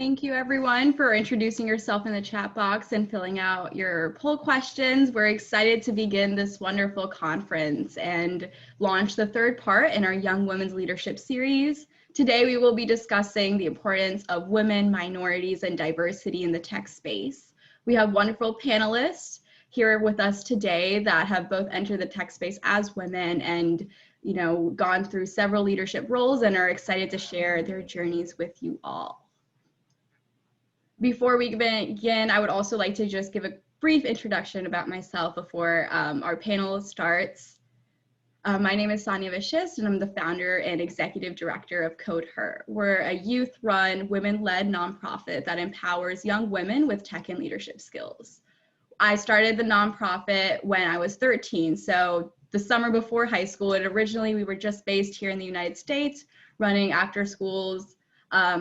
Thank you everyone for introducing yourself in the chat box and filling out your poll questions. We're excited to begin this wonderful conference and launch the third part in our Young Women's Leadership series. Today we will be discussing the importance of women, minorities, and diversity in the tech space. We have wonderful panelists here with us today that have both entered the tech space as women and gone through several leadership roles and are excited to share their journeys with you all. Before we begin, I would also like to just give a brief introduction about myself before our panel starts. My name is Saniya Vashist, and I'm the founder and executive director of codeHER. We're a youth-run, women-led nonprofit that empowers young women with tech and leadership skills. I started the nonprofit when I was 13, so the summer before high school, and originally we were just based here in the United States, running after schools,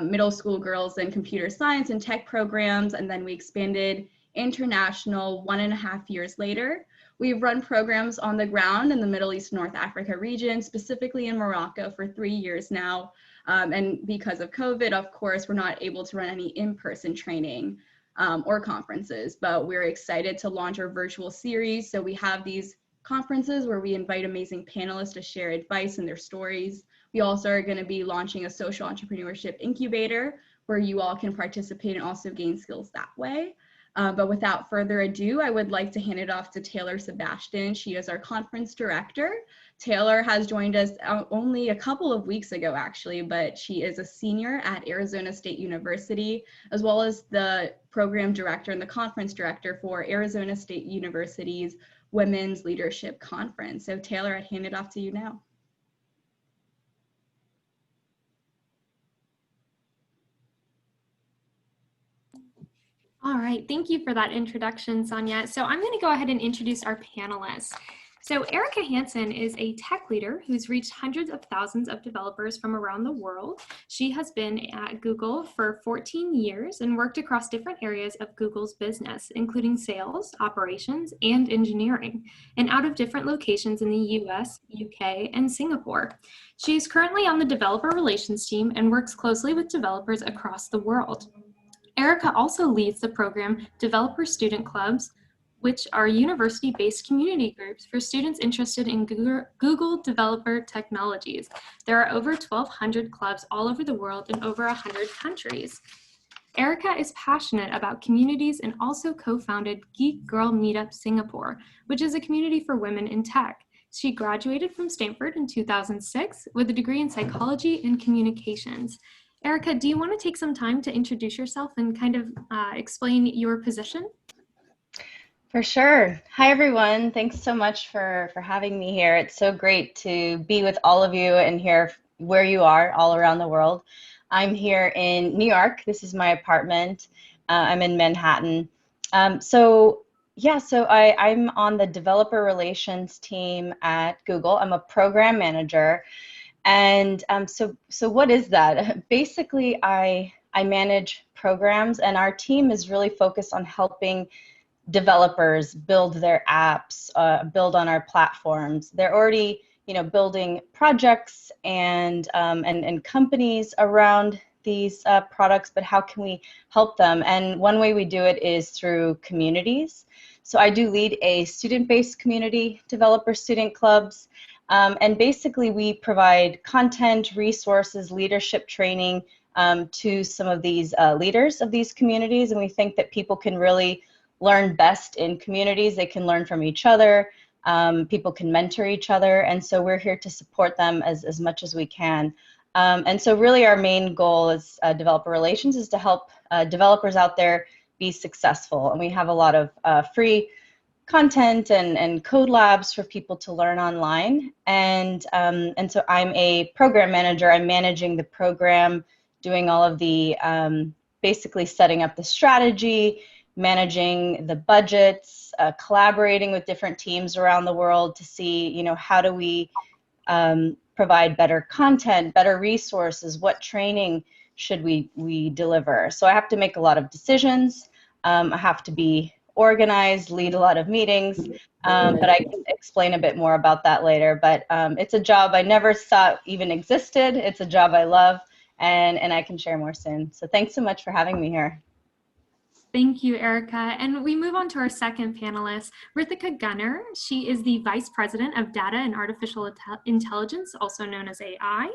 middle school girls in computer science and tech programs, and then we expanded international 1.5 years later. We've run programs on the ground in the Middle East, North Africa region, specifically in Morocco for 3 years now. And because of COVID, of course, we're not able to run any in-person training or conferences, but we're excited to launch our virtual series. So we have these conferences where we invite amazing panelists to share advice and their stories. We also are going to be launching a social entrepreneurship incubator where you all can participate and also gain skills that way. But without further ado, I would like to hand it off to Taylor Sebastian. She is our conference director. Taylor has joined us only a couple of weeks ago, actually, but she is a senior at Arizona State University, as well as the program director and the conference director for Arizona State University's Women's Leadership Conference. So Taylor, I'd hand it off to you now. All right, thank you for that introduction, Saniya. So I'm going to go ahead and introduce our panelists. So Erica Hanson is a tech leader who's reached hundreds of thousands of developers from around the world. She has been at Google for 14 years and worked across different areas of Google's business, including sales, operations, and engineering, and out of different locations in the US, UK, and Singapore. She is currently on the developer relations team and works closely with developers across the world. Erica also leads the program Developer Student Clubs, which are university-based community groups for students interested in Google developer technologies. There are over 1,200 clubs all over the world in over 100 countries. Erica is passionate about communities and also co-founded Geek Girl Meetup Singapore, which is a community for women in tech. She graduated from Stanford in 2006 with a degree in psychology and communications. Erica, do you want to take some time to introduce yourself and kind of explain your position? For sure. Hi, everyone. Thanks so much for having me here. It's so great to be with all of you and hear where you are all around the world. I'm here in New York. This is my apartment. I'm in Manhattan. I'm on the developer relations team at Google. I'm a program manager. And so what is that? Basically, I manage programs, and our team is really focused on helping developers build their apps, build on our platforms. They're already, building projects and companies around these products, but how can we help them? And one way we do it is through communities. So I do lead a student-based community, developer student clubs. And basically, we provide content, resources, leadership training to some of these leaders of these communities. And we think that people can really learn best in communities. They can learn from each other. People can mentor each other. And so we're here to support them as much as we can. And so really our main goal as developer relations is to help developers out there be successful. And we have a lot of free content and code labs for people to learn online. And so I'm a program manager. I'm managing the program, doing all of the, basically setting up the strategy, managing the budgets, collaborating with different teams around the world to see, how do we provide better content, better resources, what training should we deliver. So I have to make a lot of decisions. I have to be organized, lead a lot of meetings, but I can explain a bit more about that later. But it's a job I never thought even existed. It's a job I love, and I can share more soon. So thanks so much for having me here. Thank you, Erica. And we move on to our second panelist, Ritika Gunnar. She is the Vice President of Data and Artificial Intelligence, also known as AI,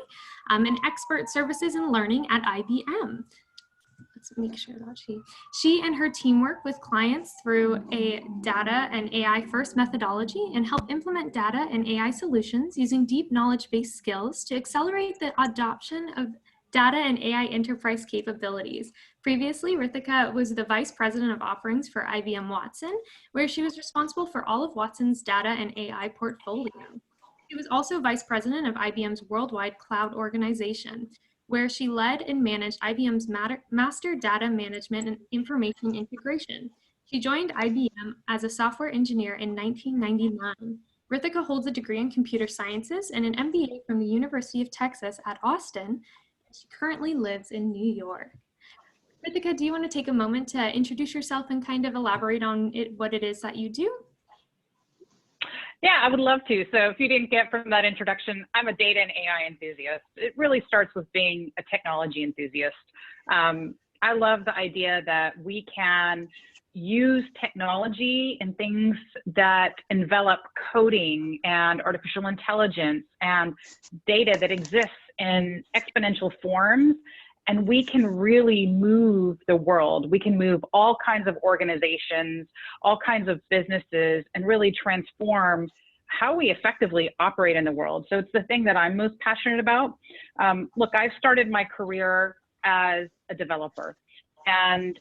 and Expert Services and Learning at IBM. Let's make sure that she and her team work with clients through a data and AI first methodology and help implement data and AI solutions using deep knowledge-based skills to accelerate the adoption of data and AI enterprise capabilities. Previously, Ritika was the Vice President of Offerings for IBM Watson, where she was responsible for all of Watson's data and AI portfolio. She was also Vice President of IBM's Worldwide Cloud Organization, where she led and managed IBM's master data management and information integration. She joined IBM as a software engineer in 1999. Ritika holds a degree in computer sciences and an MBA from the University of Texas at Austin. She currently lives in New York. Ritika, do you want to take a moment to introduce yourself and kind of elaborate on what it is that you do? Yeah, I would love to. So if you didn't get from that introduction, I'm a data and AI enthusiast. It really starts with being a technology enthusiast. I love the idea that we can use technology and things that envelop coding and artificial intelligence and data that exists in exponential forms, and we can really move the world. We can move all kinds of organizations, all kinds of businesses, and really transform how we effectively operate in the world. So it's the thing that I'm most passionate about. Look, I started my career as a developer, and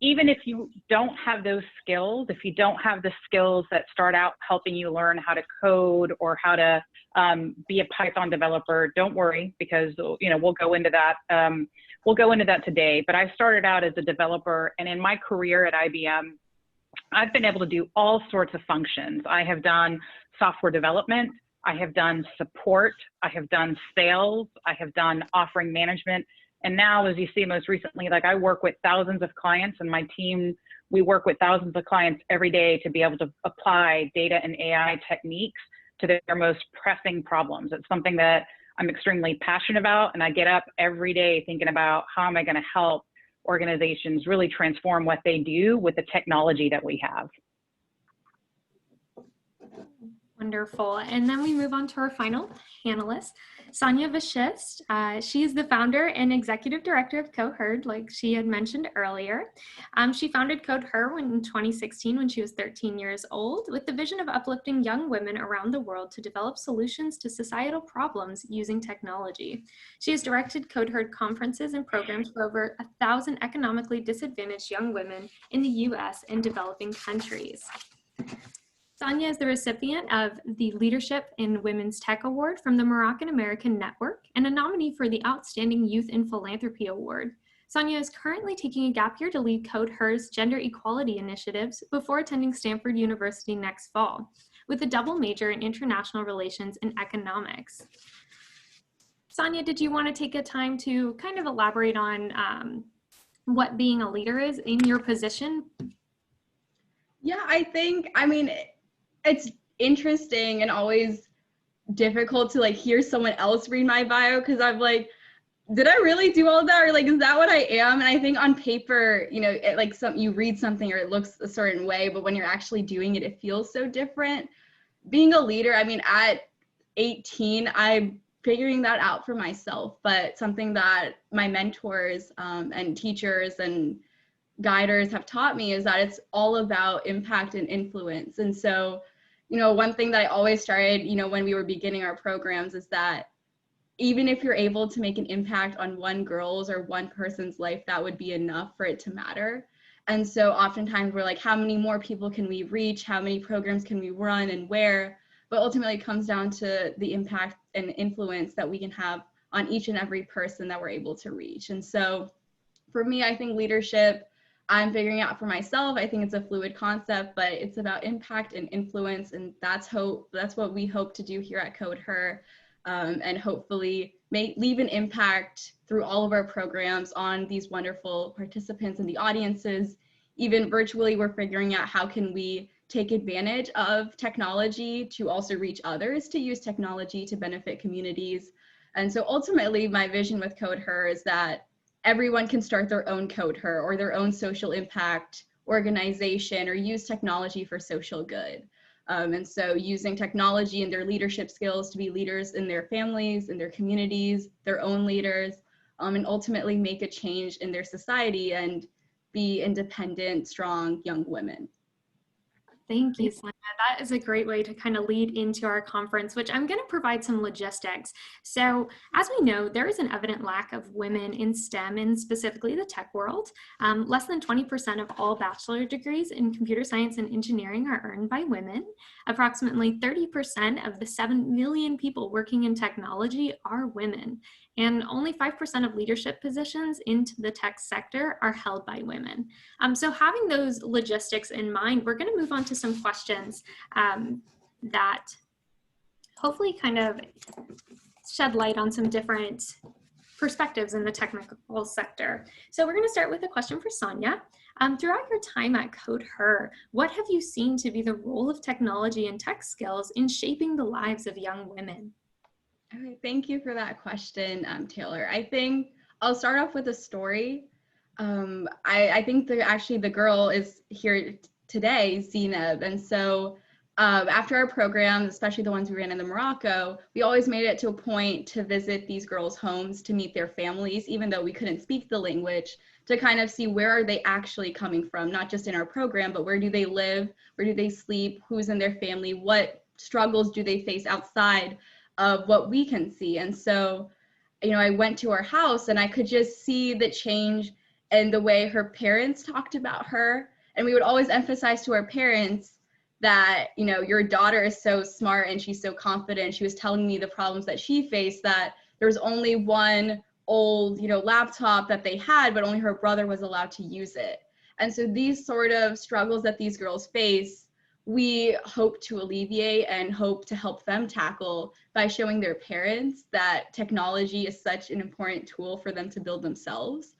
even if you don't have those skills, if you don't have the skills that start out helping you learn how to code or how to be a Python developer, don't worry, because we'll go into that. We'll go into that today. But I started out as a developer, and in my career at IBM, I've been able to do all sorts of functions. I have done software development, I have done support, I have done sales, I have done offering management. And now, as you see most recently, like I work with thousands of clients, and my team, we work with thousands of clients every day to be able to apply data and AI techniques to their most pressing problems. It's something that I'm extremely passionate about, and I get up every day thinking about how am I going to help organizations really transform what they do with the technology that we have. Wonderful. And then we move on to our final panelist, Saniya Vashist. She is the founder and executive director of codeHER, like she had mentioned earlier. She founded codeHER in 2016 when she was 13 years old, with the vision of uplifting young women around the world to develop solutions to societal problems using technology. She has directed codeHER conferences and programs for over 1,000 economically disadvantaged young women in the US and developing countries. Saniya is the recipient of the Leadership in Women's Tech Award from the Moroccan American Network and a nominee for the Outstanding Youth in Philanthropy Award. Saniya is currently taking a gap year to lead codeHER's gender equality initiatives before attending Stanford University next fall, with a double major in international relations and economics. Saniya, did you want to take a time to kind of elaborate on what being a leader is in your position? Yeah, I mean, it's interesting and always difficult to like hear someone else read my bio, because I'm like, did I really do all that, or like, is that what I am? And I think on paper, you read something or it looks a certain way, but when you're actually doing it, it feels so different. Being a leader, I mean, at 18, I'm figuring that out for myself, but something that my mentors and teachers and guiders have taught me is that it's all about impact and influence. And so, one thing that I always started, when we were beginning our programs is that even if you're able to make an impact on one girl's or one person's life, that would be enough for it to matter. And so oftentimes we're like, how many more people can we reach? How many programs can we run and where? But ultimately it comes down to the impact and influence that we can have on each and every person that we're able to reach. And so for me, I think leadership, I'm figuring out for myself. I think it's a fluid concept, but it's about impact and influence, and that's what we hope to do here at codeHER, and hopefully leave an impact through all of our programs on these wonderful participants and the audiences. Even virtually, we're figuring out how can we take advantage of technology to also reach others to use technology to benefit communities. And so ultimately, my vision with codeHER is that everyone can start their own codeHER or their own social impact organization or use technology for social good. And so using technology and their leadership skills to be leaders in their families, in their communities, their own leaders, and ultimately make a change in their society and be independent, strong young women. Thank you, Saniya. That is a great way to kind of lead into our conference, which I'm going to provide some logistics. So as we know, there is an evident lack of women in STEM and specifically the tech world. Less than 20% of all bachelor degrees in computer science and engineering are earned by women. Approximately 30% of the 7 million people working in technology are women. And only 5% of leadership positions into the tech sector are held by women. So having those logistics in mind, we're going to move on to some questions that hopefully kind of shed light on some different perspectives in the technical sector. So we're going to start with a question for Saniya. Throughout your time at codeHER, what have you seen to be the role of technology and tech skills in shaping the lives of young women? Okay, thank you for that question, Taylor. I think I'll start off with a story. I think actually the girl is here today, Zainab. And so after our programs, especially the ones we ran in the Morocco, we always made it to a point to visit these girls' homes to meet their families, even though we couldn't speak the language, to kind of see where are they actually coming from, not just in our program, but where do they live, where do they sleep, who's in their family, what struggles do they face outside of what we can see. And so, you know, I went to her house and I could just see the change in the way her parents talked about her. And we would always emphasize to our parents that, you know, your daughter is so smart and she's so confident. She was telling me the problems that she faced, that there's only one old, you know, laptop that they had, but only her brother was allowed to use it. And so these sort of struggles that these girls face, we hope to alleviate and hope to help them tackle by showing their parents that technology is such an important tool for them to build themselves.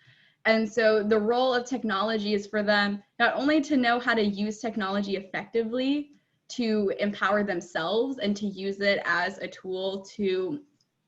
And so the role of technology is for them not only to know how to use technology effectively to empower themselves and to use it as a tool to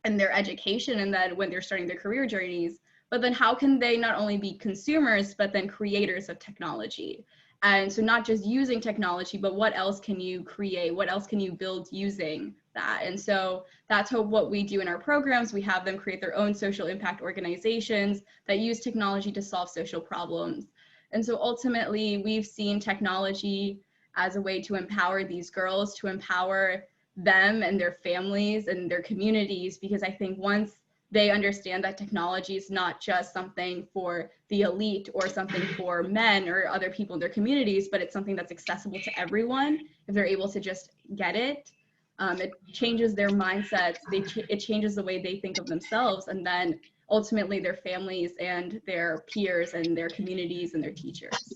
in their education and then when they're starting their career journeys, but then how can they not only be consumers, but then creators of technology? And so not just using technology, but what else can you create? What else can you build using that? And so that's what we do in our programs. We have them create their own social impact organizations that use technology to solve social problems. And so ultimately, we've seen technology as a way to empower these girls, to empower them and their families and their communities, because I think once they understand that technology is not just something for the elite or something for men or other people in their communities, but it's something that's accessible to everyone. If they're able to just get it, it changes their mindsets. It changes the way they think of themselves, and then ultimately their families and their peers and their communities and their teachers.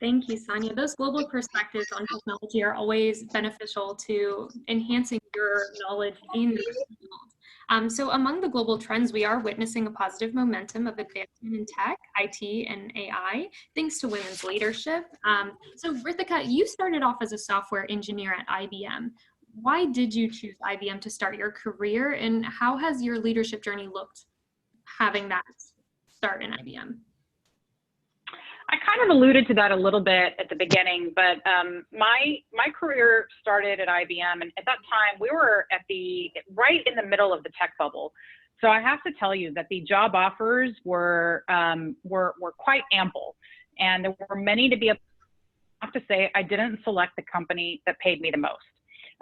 Thank you, Saniya. Those global perspectives on technology are always beneficial to enhancing your knowledge in the field. So among the global trends, we are witnessing a positive momentum of advancement in tech, IT, and AI, thanks to women's leadership. So Ritika, you started off as a software engineer at IBM. Why did you choose IBM to start your career, and how has your leadership journey looked having that start in IBM? I kind of alluded to that a little bit at the beginning, but my career started at IBM, and at that time we were at right in the middle of the tech bubble. So I have to tell you that the job offers were quite ample, and there were many to be. I have to say I didn't select the company that paid me the most.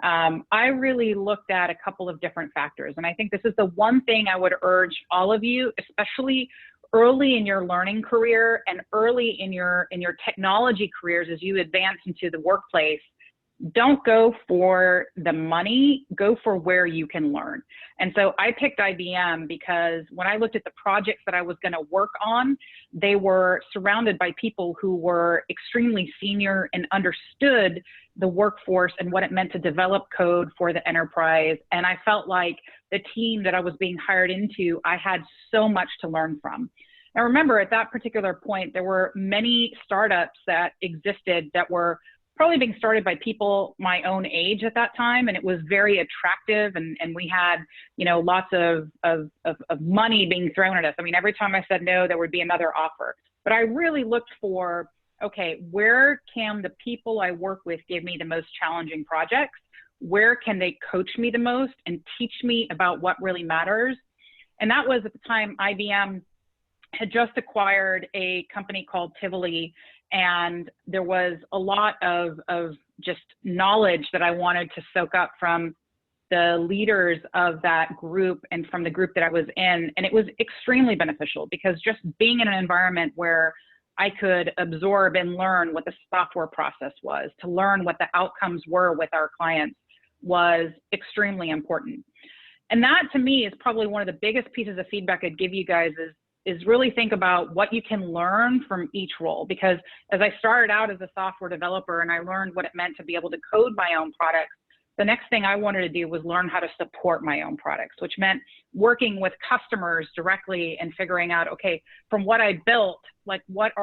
I really looked at a couple of different factors, and I think this is the one thing I would urge all of you, especially early in your learning career and early in your technology careers as you advance into the workplace. Don't go for the money, go for where you can learn. And so I picked IBM because when I looked at the projects that I was going to work on, they were surrounded by people who were extremely senior and understood the workforce and what it meant to develop code for the enterprise. And I felt like the team that I was being hired into, I had so much to learn from. Now remember, at that particular point, there were many startups that existed that were probably being started by people my own age at that time. And it was very attractive. And we had, you know, lots of money being thrown at us. I mean, every time I said no, there would be another offer. But I really looked for, okay, where can the people I work with give me the most challenging projects? Where can they coach me the most and teach me about what really matters? And that was at the time IBM had just acquired a company called Tivoli, and there was a lot of just knowledge that I wanted to soak up from the leaders of that group and from the group that I was in. And it was extremely beneficial because just being in an environment where I could absorb and learn what the software process was, to learn what the outcomes were with our clients, was extremely important. And that to me is probably one of the biggest pieces of feedback I'd give you guys is really think about what you can learn from each role. Because as I started out as a software developer and I learned what it meant to be able to code my own products, the next thing I wanted to do was learn how to support my own products, which meant working with customers directly and figuring out, okay, from what I built, like what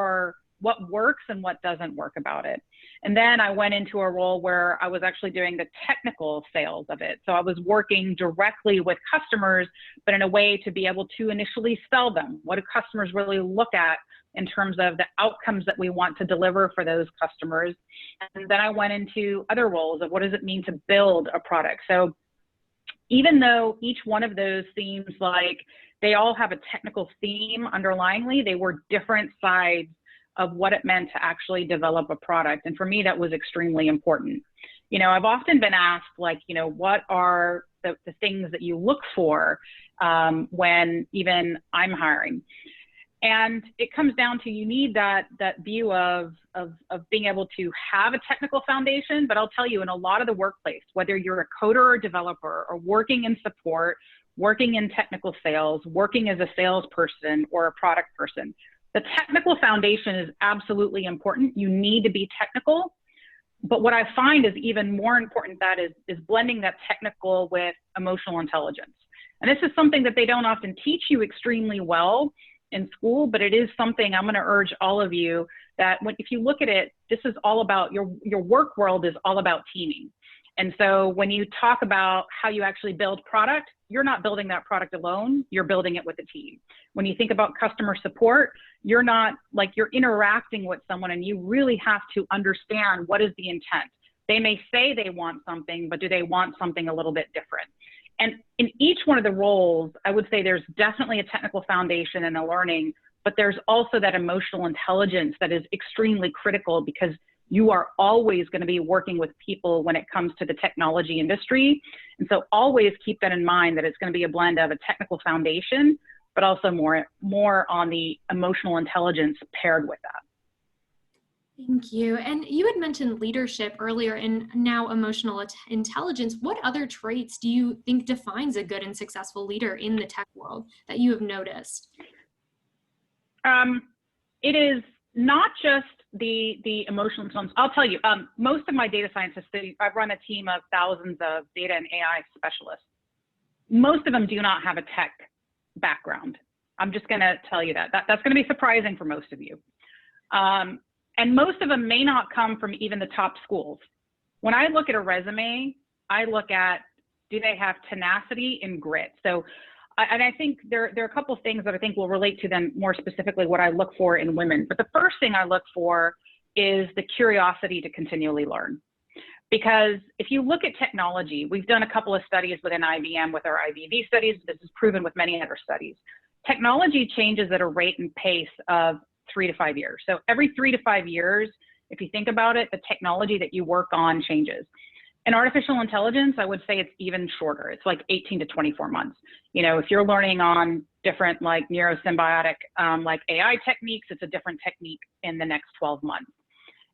works and what doesn't work about it. And then I went into a role where I was actually doing the technical sales of it. So I was working directly with customers, but in a way to be able to initially sell them. What do customers really look at in terms of the outcomes that we want to deliver for those customers? And then I went into other roles of what does it mean to build a product? So even though each one of those seems like they all have a technical theme underlyingly, they were different sides of what it meant to actually develop a product. And for me, that was extremely important. You know, I've often been asked, like, you know, what are the things that you look for when even I'm hiring? And it comes down to, you need that view of being able to have a technical foundation. But I'll tell you, in a lot of the workplace, whether you're a coder or developer or working in support, working in technical sales, working as a salesperson or a product person, the technical foundation is absolutely important. You need to be technical. But what I find is even more important that is blending that technical with emotional intelligence. And this is something that they don't often teach you extremely well in school, but it is something I'm going to urge all of you that if you look at it, this is all about your work world is all about teaming. And so when you talk about how you actually build product, you're not building that product alone, you're building it with a team. When you think about customer support, you're not like, you're interacting with someone and you really have to understand what is the intent. They may say they want something, but do they want something a little bit different? And in each one of the roles, I would say there's definitely a technical foundation and a learning, but there's also that emotional intelligence that is extremely critical, because you are always going to be working with people when it comes to the technology industry. And so always keep that in mind, that it's going to be a blend of a technical foundation, but also more on the emotional intelligence paired with that. Thank you. And you had mentioned leadership earlier and now emotional intelligence. What other traits do you think defines a good and successful leader in the tech world that you have noticed? It is not just the emotional intelligence. I'll tell you, most of my data scientists, I've run a team of thousands of data and AI specialists. Most of them do not have a tech background. I'm just going to tell you that. That's going to be surprising for most of you. And most of them may not come from even the top schools. When I look at a resume, I look at, do they have tenacity and grit? So, and I think there are a couple of things that I think will relate to them more specifically what I look for in women. But the first thing I look for is the curiosity to continually learn. Because if you look at technology, we've done a couple of studies within IBM with our IBV studies. This is proven with many other studies. Technology changes at a rate and pace of 3 to 5 years. So every 3 to 5 years, if you think about it, the technology that you work on changes. In artificial intelligence, I would say it's even shorter. It's like 18 to 24 months. You know, if you're learning on different like neurosymbiotic, like AI techniques, it's a different technique in the next 12 months.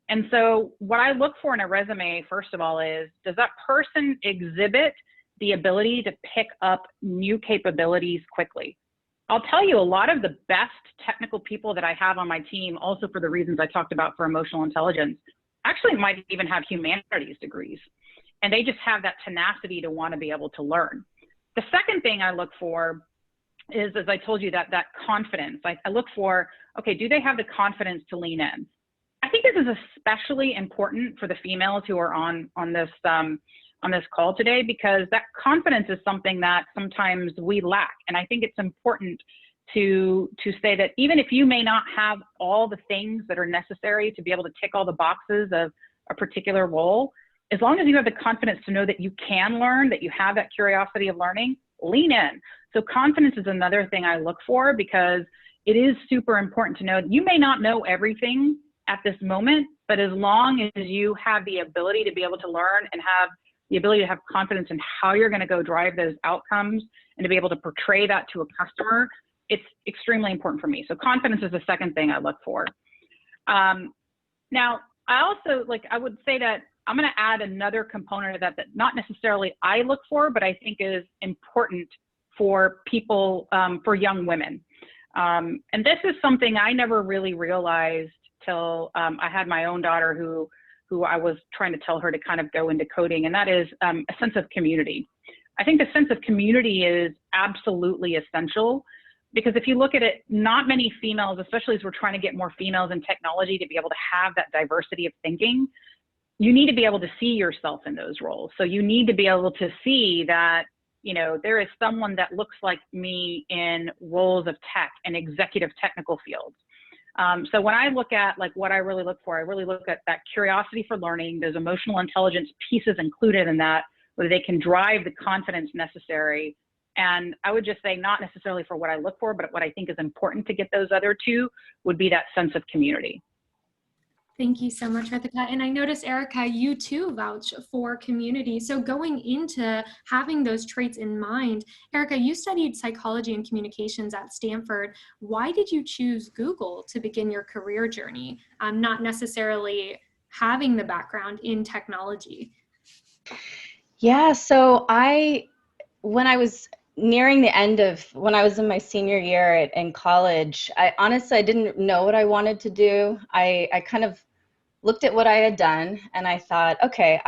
And so what I look for in a resume, first of all, is, does that person exhibit the ability to pick up new capabilities quickly? I'll tell you, a lot of the best technical people that I have on my team, also for the reasons I talked about for emotional intelligence, actually might even have humanities degrees. And they just have that tenacity to want to be able to learn. The second thing I look for is, as I told you, that confidence. I look for, okay, do they have the confidence to lean in? I think this is especially important for the females who are on this call today, because that confidence is something that sometimes we lack. And I think it's important to say that even if you may not have all the things that are necessary to be able to tick all the boxes of a particular role, as long as you have the confidence to know that you can learn, that you have that curiosity of learning, lean in. So confidence is another thing I look for, because it is super important to know that you may not know everything at this moment, but as long as you have the ability to be able to learn and have the ability to have confidence in how you're going to go drive those outcomes and to be able to portray that to a customer, it's extremely important for me. So confidence is the second thing I look for. Now, I also, I would say that I'm going to add another component of that not necessarily I look for, but I think is important for people, for young women. And this is something I never really realized till I had my own daughter who I was trying to tell her to kind of go into coding, and that is a sense of community. I think the sense of community is absolutely essential, because if you look at it, not many females, especially as we're trying to get more females in technology to be able to have that diversity of thinking, you need to be able to see yourself in those roles. So you need to be able to see that, there is someone that looks like me in roles of tech and executive technical fields. So when I look at what I really look for, I really look at that curiosity for learning. There's emotional intelligence pieces included in that, where they can drive the confidence necessary. And I would just say not necessarily for what I look for, but what I think is important to get those other two would be that sense of community. Thank you so much, Ritika. And I noticed, Erica, you too vouch for community. So going into having those traits in mind, Erica, you studied psychology and communications at Stanford. Why did you choose Google to begin your career journey, not necessarily having the background in technology? Yeah, so when I was nearing the end of, when I was in my senior year in college, I didn't know what I wanted to do. I kind of looked at what I had done and I thought, okay,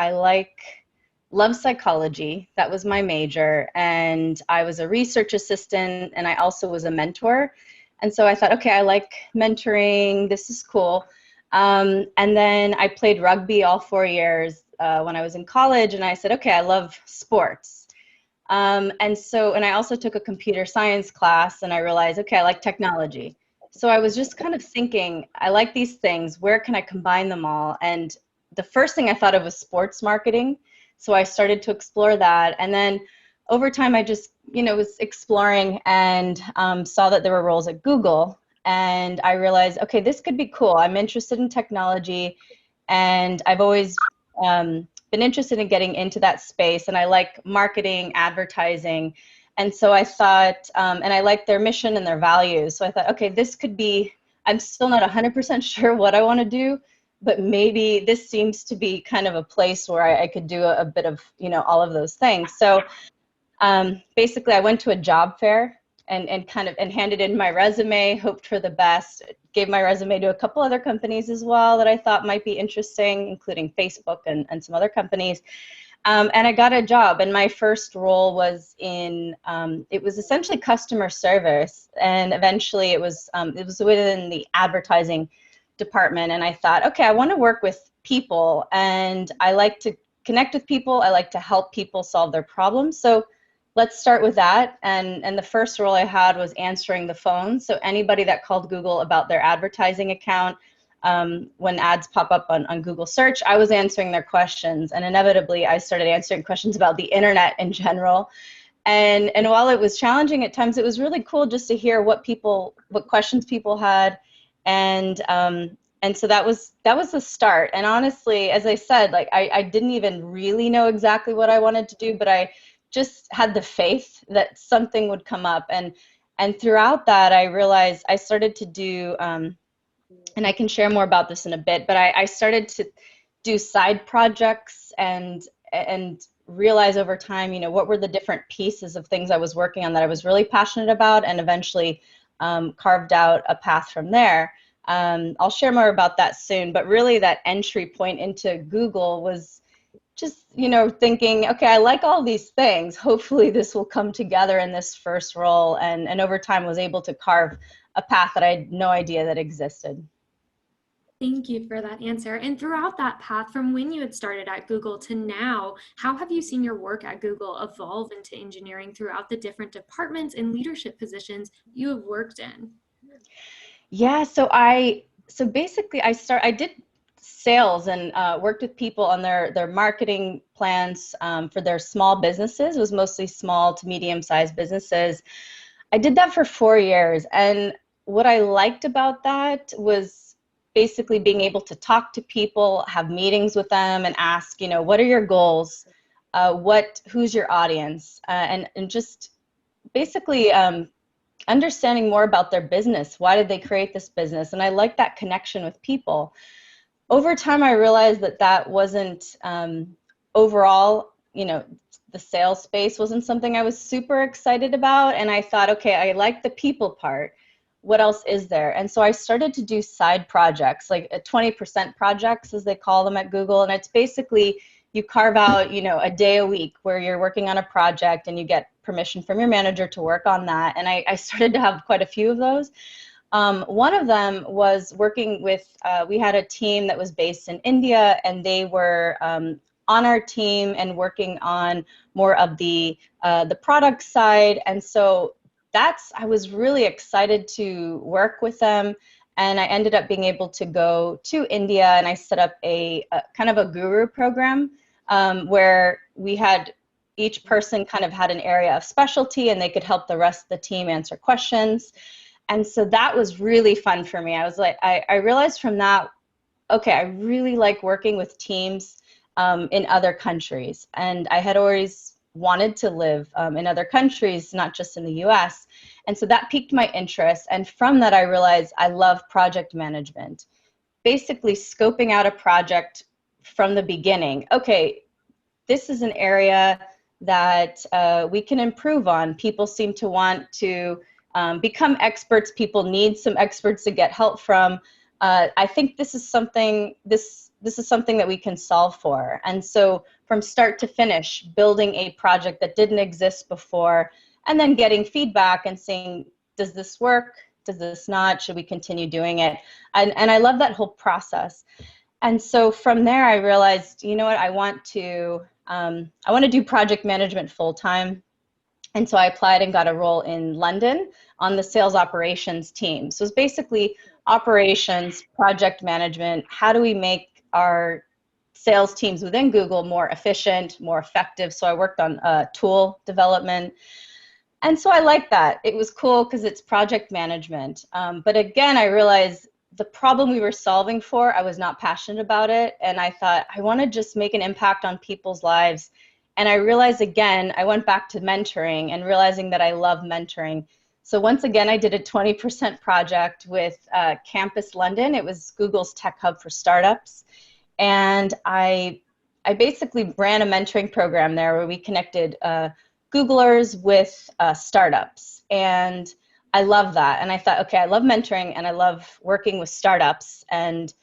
love psychology. That was my major. And I was a research assistant and I also was a mentor. And so I thought, okay, I like mentoring. This is cool. And then I played rugby all 4 years when I was in college. And I said, okay, I love sports. And I also took a computer science class and I realized, okay, I like technology. So I was just kind of thinking, I like these things, where can I combine them all? And the first thing I thought of was sports marketing. So I started to explore that. And then over time, I just, was exploring and saw that there were roles at Google. And I realized, okay, this could be cool. I'm interested in technology and I've always been interested in getting into that space. And I like marketing, advertising. And so I thought, and I liked their mission and their values. So I thought, okay, this could be, I'm still not 100% sure what I want to do, but maybe this seems to be kind of a place where I could do a bit of, all of those things. So basically I went to a job fair and handed in my resume, hoped for the best, gave my resume to a couple other companies as well that I thought might be interesting, including Facebook and some other companies. And I got a job, and my first role was in, it was essentially customer service, and eventually it was within the advertising department. And I thought, okay, I want to work with people, and I like to connect with people. I like to help people solve their problems. So let's start with that. And the first role I had was answering the phone. So anybody that called Google about their advertising account, when ads pop up on Google search, I was answering their questions, and inevitably I started answering questions about the internet in general. And while it was challenging at times, it was really cool just to hear what questions people had. And so that was the start. And honestly, as I said, I didn't even really know exactly what I wanted to do, but I just had the faith that something would come up. And throughout that, I realized I started to do, and I can share more about this in a bit, but I started to do side projects and realize over time, what were the different pieces of things I was working on that I was really passionate about, and eventually carved out a path from there. I'll share more about that soon, but really that entry point into Google was just, thinking, okay, I like all these things. Hopefully this will come together in this first role, and over time was able to carve a path that I had no idea that existed. Thank you for that answer. And throughout that path, from when you had started at Google to now, how have you seen your work at Google evolve into engineering throughout the different departments and leadership positions you have worked in? Yeah, so basically I did sales and worked with people on their marketing plans for their small businesses. It was mostly small to medium-sized businesses. I did that for 4 years, and what I liked about that was basically being able to talk to people, have meetings with them, and ask, what are your goals? Who's your audience? And just basically understanding more about their business. Why did they create this business? And I like that connection with people. Over time, I realized that wasn't overall, the sales space wasn't something I was super excited about. And I thought, okay, I like the people part. What else is there? And so I started to do side projects, like 20% projects, as they call them at Google. And it's basically you carve out, a day a week where you're working on a project and you get permission from your manager to work on that. And I started to have quite a few of those. One of them was working with, we had a team that was based in India, and they were on our team and working on more of the product side. And so I was really excited to work with them. And I ended up being able to go to India, and I set up a kind of a guru program where we had each person kind of had an area of specialty, and they could help the rest of the team answer questions. And so that was really fun for me. I was like, I realized from that, okay, I really like working with teams in other countries. And I had always wanted to live in other countries, not just in the US. And so that piqued my interest. And from that, I realized I love project management. Basically scoping out a project from the beginning. Okay, this is an area that we can improve on. People seem to want to become experts. People need some experts to get help from. I think this is something that we can solve for. And so from start to finish, building a project that didn't exist before, and then getting feedback and saying, does this work? Does this not? Should we continue doing it? And I love that whole process. And so from there, I realized, you know what, I want to do project management full time. And so I applied and got a role in London on the sales operations team. So it's basically operations, project management. How do we make our sales teams within Google more efficient, more effective? So I worked on tool development. And so I like that. It was cool because it's project management. But again, I realized the problem we were solving for, I was not passionate about it. And I thought, I want to just make an impact on people's lives. And I realized again, I went back to mentoring and realizing that I love mentoring. So once again, I did a 20% project with Campus London. It was Google's tech hub for startups. And I basically ran a mentoring program there where we connected Googlers with startups. And I love that. And I thought, okay, I love mentoring and I love working with startups. And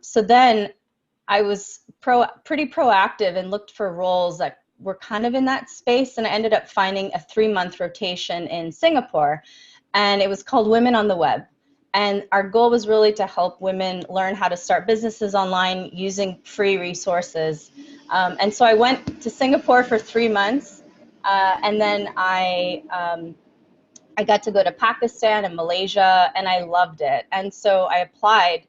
so then I was pretty proactive and looked for roles that were kind of in that space. And I ended up finding a 3-month rotation in Singapore. And it was called Women on the Web. And our goal was really to help women learn how to start businesses online using free resources. And so I went to Singapore for 3 months. And then I got to go to Pakistan and Malaysia, and I loved it. And so I applied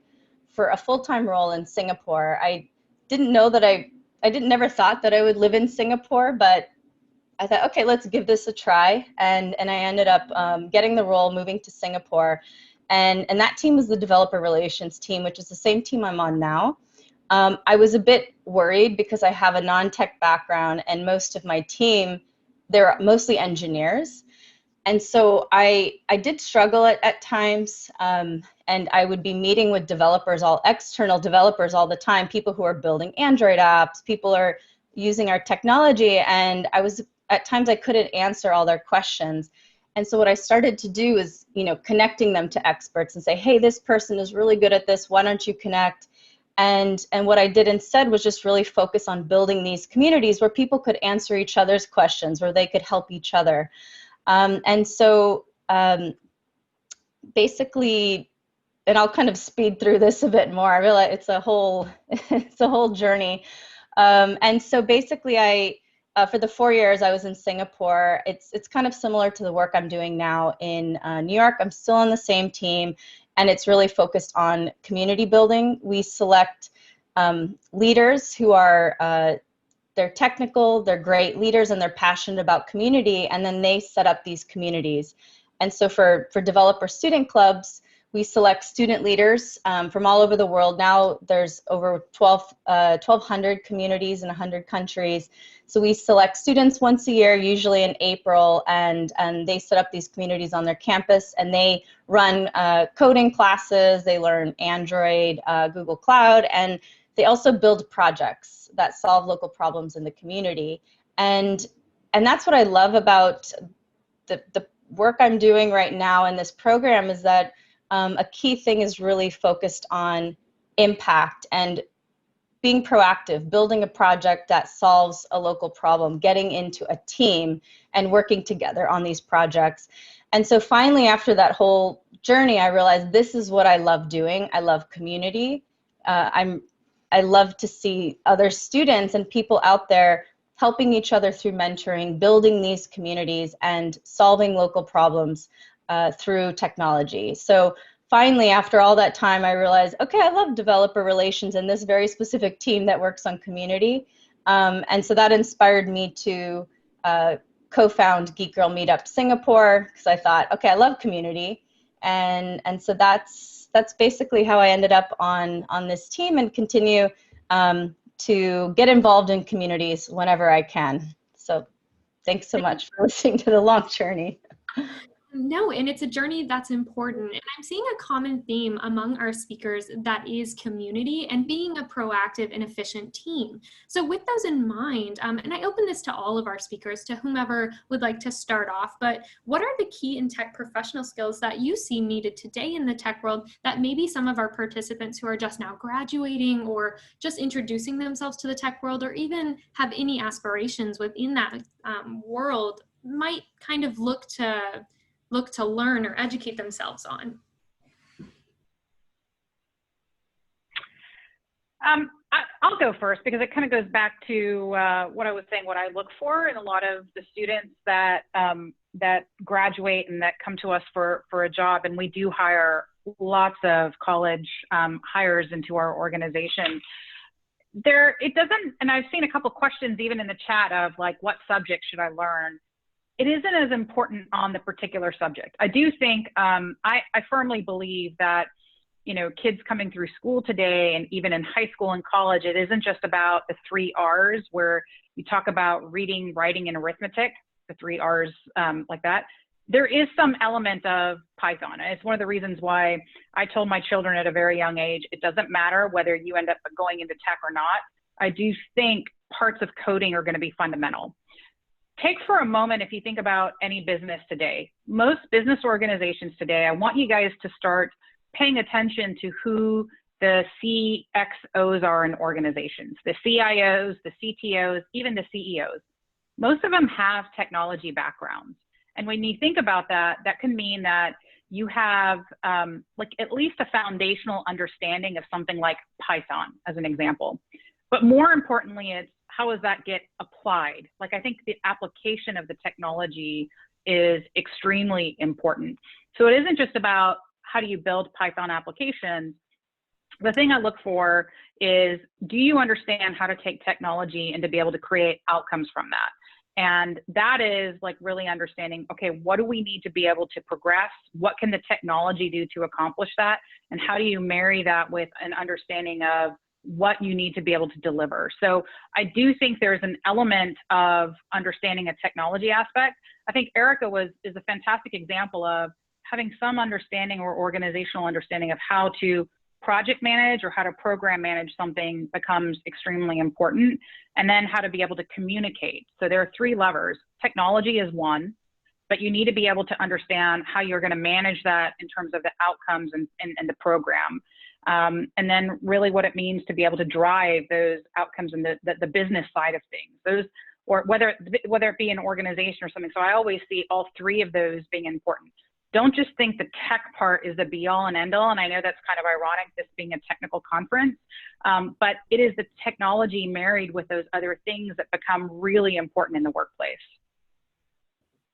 for a full-time role in Singapore. I didn't know that never thought that I would live in Singapore, but I thought, okay, let's give this a try. And I ended up getting the role, moving to Singapore. And that team was the developer relations team, which is the same team I'm on now. I was a bit worried because I have a non-tech background, and most of my team, they're mostly engineers. And so I did struggle at times, and I would be meeting with developers, external developers all the time, people who are building Android apps, people are using our technology, and at times I couldn't answer all their questions. And so what I started to do is, connecting them to experts and say, hey, this person is really good at this, why don't you connect? And what I did instead was just really focus on building these communities where people could answer each other's questions, where they could help each other. And so basically, and I'll kind of speed through this a bit more. I realize it's a whole, it's a whole journey. And so basically for the 4 years I was in Singapore, it's kind of similar to the work I'm doing now in New York. I'm still on the same team, and it's really focused on community building. We select leaders who are, they're technical, they're great leaders, and they're passionate about community, and then they set up these communities. And so for developer student clubs, we select student leaders from all over the world. Now there's over 1,200 communities in 100 countries. So we select students once a year, usually in April, and they set up these communities on their campus, and they run coding classes, they learn Android, Google Cloud, and they also build projects that solve local problems in the community. And that's what I love about the work I'm doing right now in this program, is that a key thing is really focused on impact and being proactive, building a project that solves a local problem, getting into a team and working together on these projects. And so finally, after that whole journey, I realized this is what I love doing. I love community. I love to see other students and people out there helping each other through mentoring, building these communities, and solving local problems through technology. So finally, after all that time, I realized, okay, I love developer relations and this very specific team that works on community. And so that inspired me to co-found Geek Girl Meetup Singapore, because I thought, okay, I love community. And so that's basically how I ended up on this team, and continue to get involved in communities whenever I can. So thanks so much for listening to the long journey. No, and it's a journey that's important. And I'm seeing a common theme among our speakers that is community and being a proactive and efficient team. So with those in mind, and I open this to all of our speakers, to whomever would like to start off, but what are the key in tech professional skills that you see needed today in the tech world that maybe some of our participants who are just now graduating or just introducing themselves to the tech world, or even have any aspirations within that world, might kind of look to learn or educate themselves on? I'll go first, because it kind of goes back to what I was saying, what I look for in a lot of the students that graduate and that come to us for a job. And we do hire lots of college hires into our organization. It doesn't, and I've seen a couple questions even in the chat of like, what subject should I learn? It isn't as important on the particular subject. I do think, I firmly believe that, you know, kids coming through school today, and even in high school and college, it isn't just about the 3 R's where you talk about reading, writing, and arithmetic, the 3 R's like that. There is some element of Python. And it's one of the reasons why I told my children at a very young age, it doesn't matter whether you end up going into tech or not. I do think parts of coding are going to be fundamental. Take for a moment, if you think about any business today, most business organizations today, I want you guys to start paying attention to who the CXOs are in organizations, the CIOs, the CTOs, even the CEOs. Most of them have technology backgrounds. And when you think about that, that can mean that you have like at least a foundational understanding of something like Python, as an example. But more importantly, it's how does that get applied? Like, I think the application of the technology is extremely important. So it isn't just about how do you build Python applications. The thing I look for is, do you understand how to take technology and to be able to create outcomes from that? And that is like really understanding, okay, what do we need to be able to progress? What can the technology do to accomplish that? And how do you marry that with an understanding of what you need to be able to deliver? So I do think there's an element of understanding a technology aspect. I think Erica is a fantastic example of having some understanding or organizational understanding of how to project manage or how to program manage something becomes extremely important. And then how to be able to communicate. So there are 3 levers. Technology is one, but you need to be able to understand how you're going to manage that in terms of the outcomes and the program. And then really what it means to be able to drive those outcomes in the business side of things. Those, or whether it be an organization or something. So I always see all 3 of those being important. don't just think the tech part is the be all and end all. And I know that's kind of ironic, this being a technical conference, but it is the technology married with those other things that become really important in the workplace.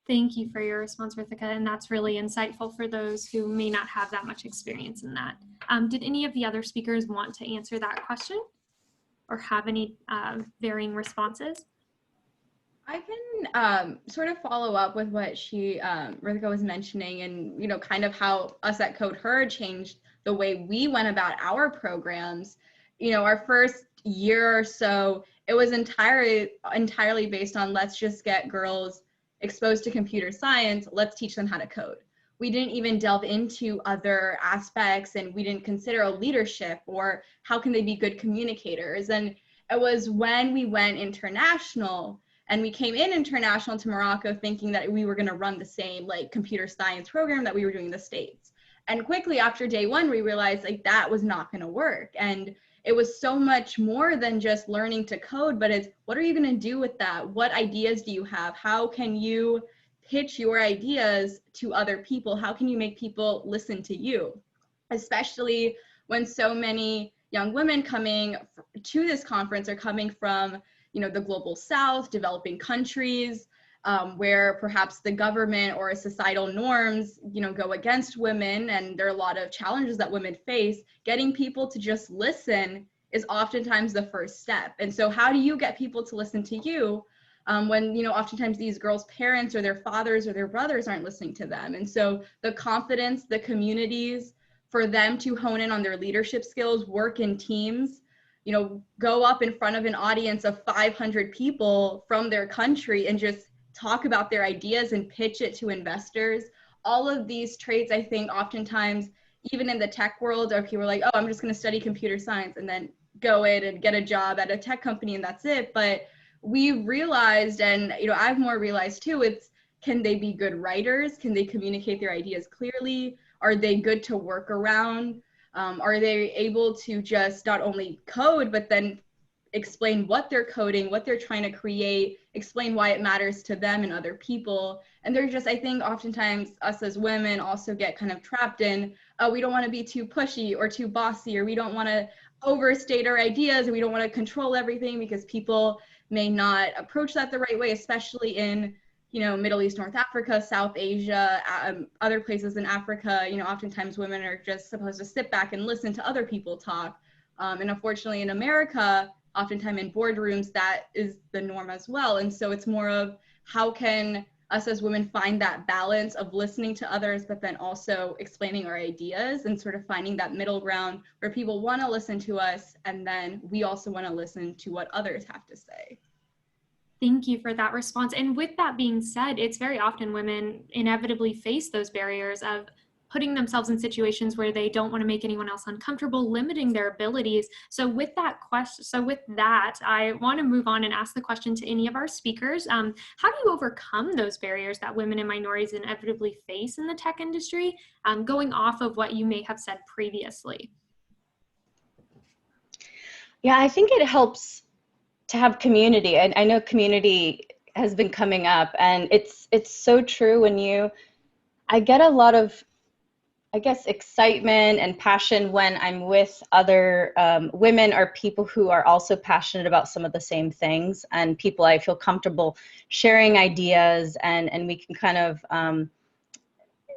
Thank you for your response, Ritika, and that's really insightful for those who may not have that much experience in that. Did any of the other speakers want to answer that question or have any varying responses? I can sort of follow up with what Ritika was mentioning, and kind of how us at codeHER changed the way we went about our programs. Our first year or so, it was entirely based on, let's just get girls exposed to computer science, let's teach them how to code. We didn't even delve into other aspects, and we didn't consider leadership or how can they be good communicators. And it was when we went international, and we came in international to Morocco thinking that we were going to run the same computer science program that we were doing in the States. And quickly after day one, we realized that was not going to work. And it was so much more than just learning to code, but it's, what are you going to do with that? What ideas do you have? How can you pitch your ideas to other people? How can you make people listen to you? Especially when so many young women coming to this conference are coming from the global South, developing countries, where perhaps the government or societal norms, go against women, and there are a lot of challenges that women face. Getting people to just listen is oftentimes the first step. And so how do you get people to listen to you when, oftentimes these girls' parents or their fathers or their brothers aren't listening to them? And so the confidence, the communities, for them to hone in on their leadership skills, work in teams, go up in front of an audience of 500 people from their country and just talk about their ideas and pitch it to investors. All of these traits, I think, oftentimes, even in the tech world, or people are like, oh, I'm just going to study computer science and then go in and get a job at a tech company and that's it. But we realized, and I've more realized too, it's, can they be good writers? Can they communicate their ideas clearly? Are they good to work around? Are they able to just not only code, but then explain what they're coding, what they're trying to create, explain why it matters to them and other people? And they're just, I think oftentimes us as women also get kind of trapped in, oh, we don't want to be too pushy or too bossy, or we don't want to overstate our ideas, and we don't want to control everything because people may not approach that the right way, especially in Middle East, North Africa, South Asia, other places in Africa. Oftentimes women are just supposed to sit back and listen to other people talk. And unfortunately in America, oftentimes in boardrooms, that is the norm as well. And so it's more of, how can us as women find that balance of listening to others, but then also explaining our ideas, and sort of finding that middle ground where people want to listen to us, and then we also want to listen to what others have to say. Thank you for that response. And with that being said, it's very often women inevitably face those barriers of putting themselves in situations where they don't want to make anyone else uncomfortable, limiting their abilities. So with that, I want to move on and ask the question to any of our speakers. How do you overcome those barriers that women and minorities inevitably face in the tech industry, going off of what you may have said previously? Yeah, I think it helps to have community. And I know community has been coming up, and it's so true. I get a lot of, I guess, excitement and passion when I'm with other women or people who are also passionate about some of the same things, and people I feel comfortable sharing ideas, and we can kind of,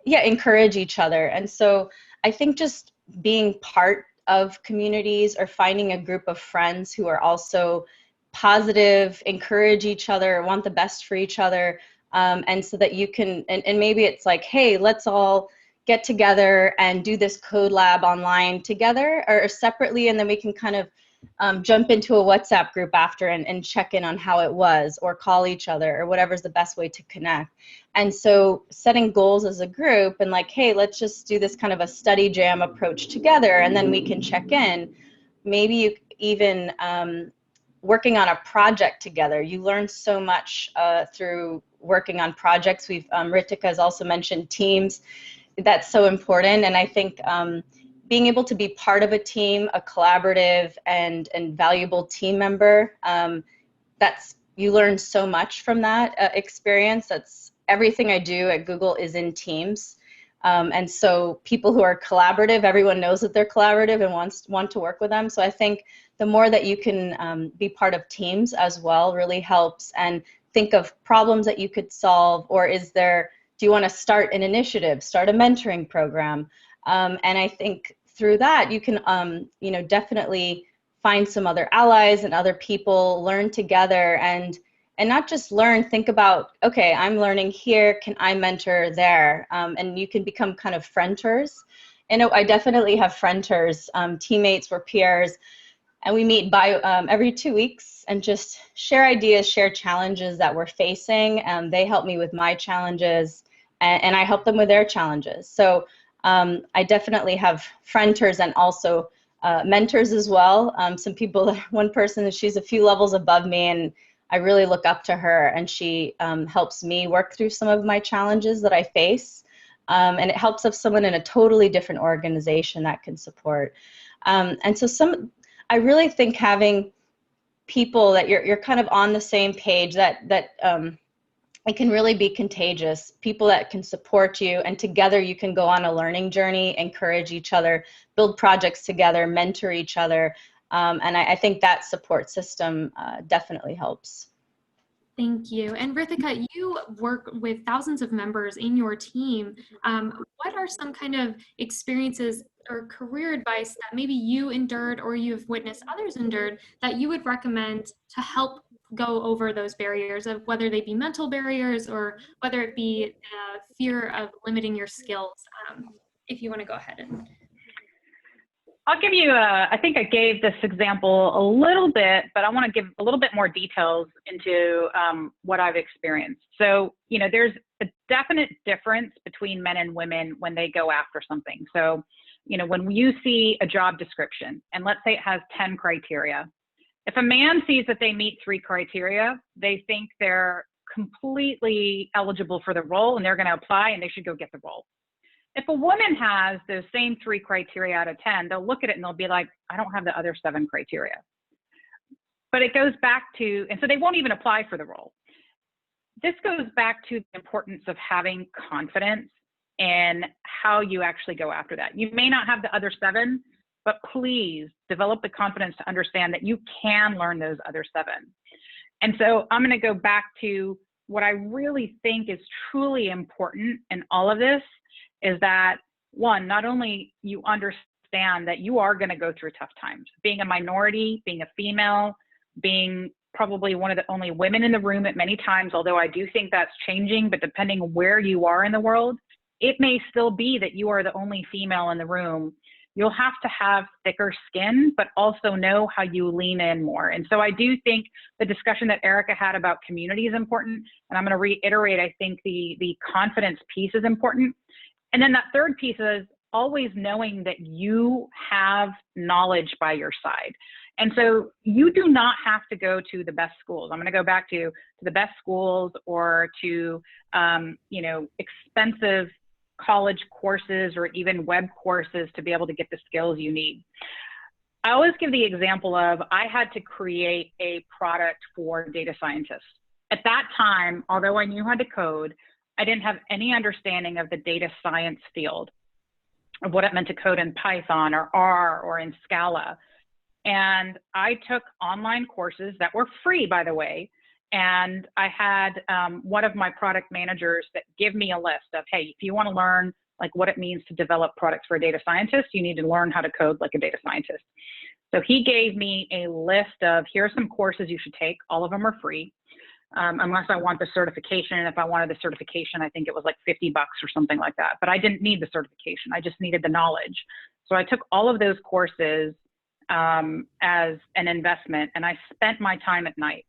encourage each other. And so I think just being part of communities, or finding a group of friends who are also positive, encourage each other, want the best for each other, and so that you can, and maybe it's like, hey, let's all get together and do this code lab online together or separately, and then we can kind of jump into a WhatsApp group after and check in on how it was, or call each other, or whatever's the best way to connect. And so setting goals as a group, and like, hey, let's just do this kind of a study jam approach together, and then we can check in. Maybe you even working on a project together. You learn so much through working on projects. Ritika has also mentioned teams. That's so important. And I think being able to be part of a team, a collaborative and valuable team member, you learn so much from that experience. That's everything I do at Google is in teams. And so people who are collaborative, everyone knows that they're collaborative and want to work with them. So I think the more that you can be part of teams as well really helps, and think of problems that you could solve, or do you want to start an initiative, start a mentoring program? And I think through that you can definitely find some other allies and other people, learn together, and not just learn, think about, okay, I'm learning here, can I mentor there? And you can become kind of friendtors. And I definitely have friendtors, teammates or peers, and we meet every 2 weeks and just share ideas, share challenges that we're facing. They help me with my challenges, and I help them with their challenges. So I definitely have friendtors and also mentors as well. Some people, one person, she's a few levels above me, and I really look up to her, and she helps me work through some of my challenges that I face. And it helps if someone in a totally different organization that can support. And so I really think having people that you're kind of on the same page, that it can really be contagious. People that can support you, and together you can go on a learning journey, encourage each other, build projects together, mentor each other. And I think that support system definitely helps. Thank you. And Ritika, you work with thousands of members in your team. What are some kind of experiences or career advice that maybe you endured or you've witnessed others endured that you would recommend to help go over those barriers, of whether they be mental barriers or whether it be fear of limiting your skills? If you want to go ahead and... I'll give you I think I gave this example a little bit, but I want to give a little bit more details into what I've experienced. So, there's a definite difference between men and women when they go after something. So, when you see a job description, and let's say it has 10 criteria, if a man sees that they meet 3 criteria, they think they're completely eligible for the role and they're going to apply and they should go get the role. If a woman has those same 3 criteria out of 10, they'll look at it and they'll be like, I don't have the other 7 criteria. But it goes back to, and so they won't even apply for the role. This goes back to the importance of having confidence in how you actually go after that. You may not have the other 7, but please develop the confidence to understand that you can learn those other 7. And so I'm going to go back to what I really think is truly important in all of this, is that, one, not only you understand that you are going to go through tough times. Being a minority, being a female, being probably one of the only women in the room at many times, although I do think that's changing, but depending where you are in the world, it may still be that you are the only female in the room. You'll have to have thicker skin, but also know how you lean in more. And so I do think the discussion that Erica had about community is important. And I'm going to reiterate, I think the confidence piece is important. And then that third piece is always knowing that you have knowledge by your side. And so you do not have to go to the best schools. I'm going to go back to the best schools or to, expensive college courses or even web courses to be able to get the skills you need. I always give the example of, I had to create a product for data scientists. At that time, although I knew how to code, I didn't have any understanding of the data science field, of what it meant to code in Python or R or in Scala. And I took online courses that were free, by the way. And I had one of my product managers that give me a list of, hey, if you want to learn like what it means to develop products for a data scientist, you need to learn how to code like a data scientist. So he gave me a list of, here are some courses you should take. All of them are free. Unless I want the certification. And if I wanted the certification, I think it was like $50 or something like that. But I didn't need the certification. I just needed the knowledge. So I took all of those courses as an investment, and I spent my time at night.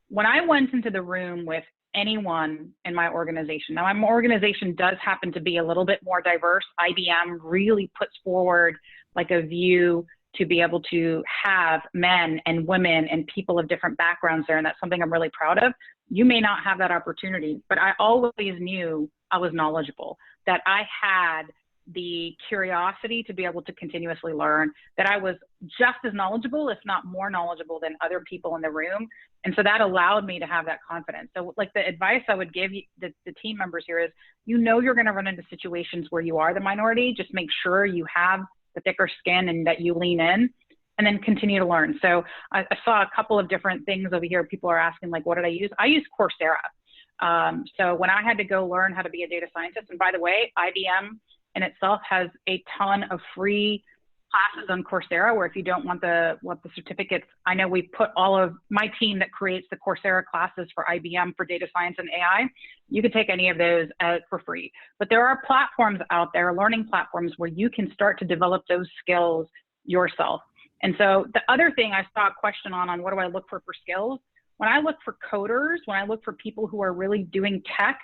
When I went into the room with anyone in my organization, now my organization does happen to be a little bit more diverse. IBM really puts forward like a view to be able to have men and women and people of different backgrounds there. And that's something I'm really proud of. You may not have that opportunity, but I always knew I was knowledgeable, that I had the curiosity to be able to continuously learn, that I was just as knowledgeable, if not more knowledgeable than other people in the room. And so that allowed me to have that confidence. So like the advice I would give the team members here is, you know, you're going to run into situations where you are the minority. Just make sure you have the thicker skin and that you lean in, and then continue to learn. So I saw a couple of different things over here. People are asking, like, what did I use? I used Coursera. So when I had to go learn how to be a data scientist, and by the way, IBM in itself has a ton of free classes on Coursera, where if you don't want the certificates, I know we put all of my team that creates the Coursera classes for IBM for data science and AI. You can take any of those for free. But there are platforms out there, learning platforms, where you can start to develop those skills yourself. And so the other thing I saw a question on what do I look for skills? When I look for coders, when I look for people who are really doing tech,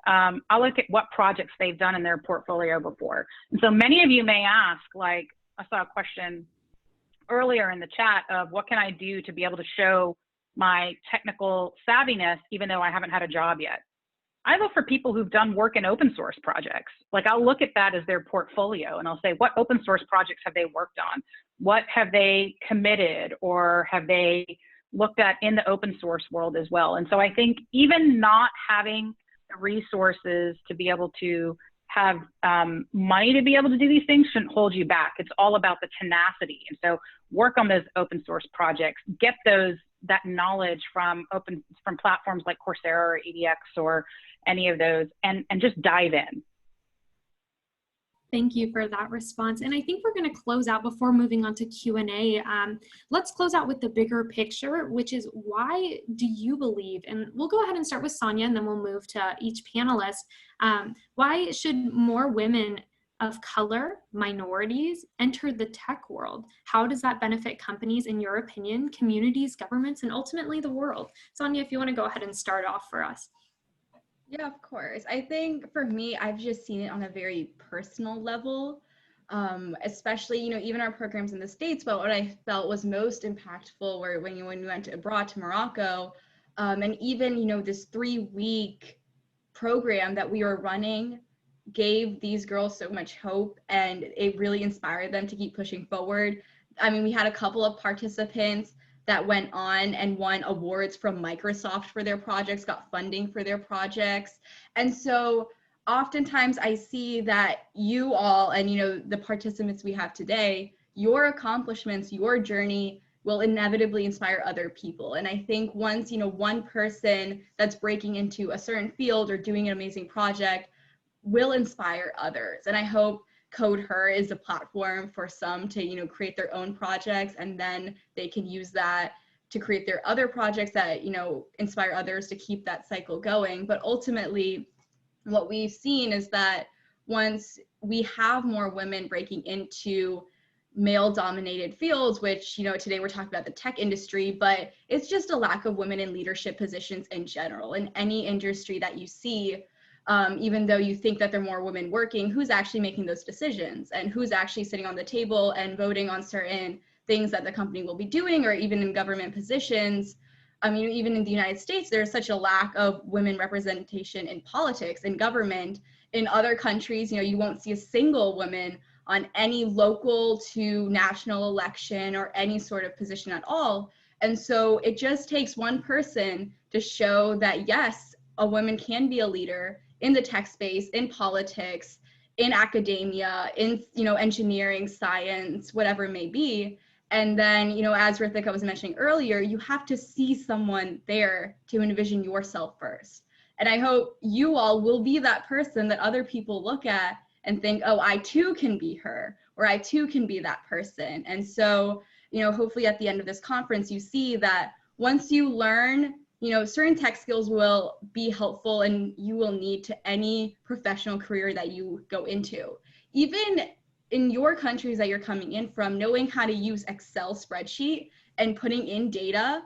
I look at what projects they've done in their portfolio before. And so many of you may ask, like, I saw a question earlier in the chat of what can I do to be able to show my technical savviness, even though I haven't had a job yet? I look for people who've done work in open source projects. Like, I'll look at that as their portfolio, and I'll say, what open source projects have they worked on? What have they committed, or have they looked at in the open source world as well? And so I think even not having the resources to be able to have money to be able to do these things shouldn't hold you back. It's all about the tenacity. And so work on those open source projects, get that knowledge from platforms like Coursera or edX or any of those, and just dive in. Thank you for that response. And I think we're going to close out before moving on to Q&A. Let's close out with the bigger picture, which is, why do you believe, and we'll go ahead and start with Saniya, and then we'll move to each panelist. Why should more women of color, minorities, enter the tech world? How does that benefit companies, in your opinion, communities, governments, and ultimately the world? Saniya, if you want to go ahead and start off for us. Yeah, of course. I think for me, I've just seen it on a very personal level, especially, even our programs in the States. But what I felt was most impactful were when we went abroad to Morocco, and even, this 3-week program that we were running gave these girls so much hope, and it really inspired them to keep pushing forward. I mean, we had a couple of participants that went on and won awards from Microsoft for their projects, got funding for their projects. And so oftentimes I see that you all, and the participants we have today, your accomplishments, your journey will inevitably inspire other people. And I think once, one person that's breaking into a certain field or doing an amazing project will inspire others. And I hope codeHER is a platform for some to, create their own projects, and then they can use that to create their other projects that, inspire others to keep that cycle going. But ultimately, what we've seen is that once we have more women breaking into male-dominated fields, which, today we're talking about the tech industry, but it's just a lack of women in leadership positions in general. In any industry that you see, even though you think that there are more women working, who's actually making those decisions, and who's actually sitting on the table and voting on certain things that the company will be doing, or even in government positions. I mean, even in the United States, there's such a lack of women representation in politics and government. In other countries, you won't see a single woman on any local to national election or any sort of position at all. And so it just takes one person to show that, yes, a woman can be a leader in the tech space, in politics, in academia, in engineering, science, whatever it may be. And then, as Ritika was mentioning earlier, you have to see someone there to envision yourself first. And I hope you all will be that person that other people look at and think, oh, I too can be her, or I too can be that person. And so, hopefully at the end of this conference, you see that once you learn, certain tech skills will be helpful and you will need to any professional career that you go into. Even in your countries that you're coming in from, knowing how to use Excel spreadsheet and putting in data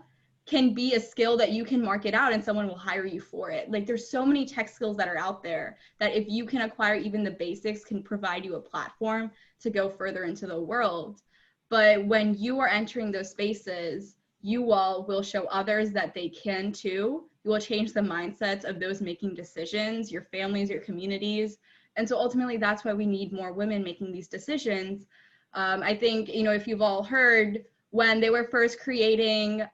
can be a skill that you can market out and someone will hire you for it. Like, there's so many tech skills that are out there that if you can acquire even the basics, can provide you a platform to go further into the world. But when you are entering those spaces, you all will show others that they can too. You will change the mindsets of those making decisions, your families, your communities. And so ultimately, that's why we need more women making these decisions. I think, if you've all heard, when they were first creating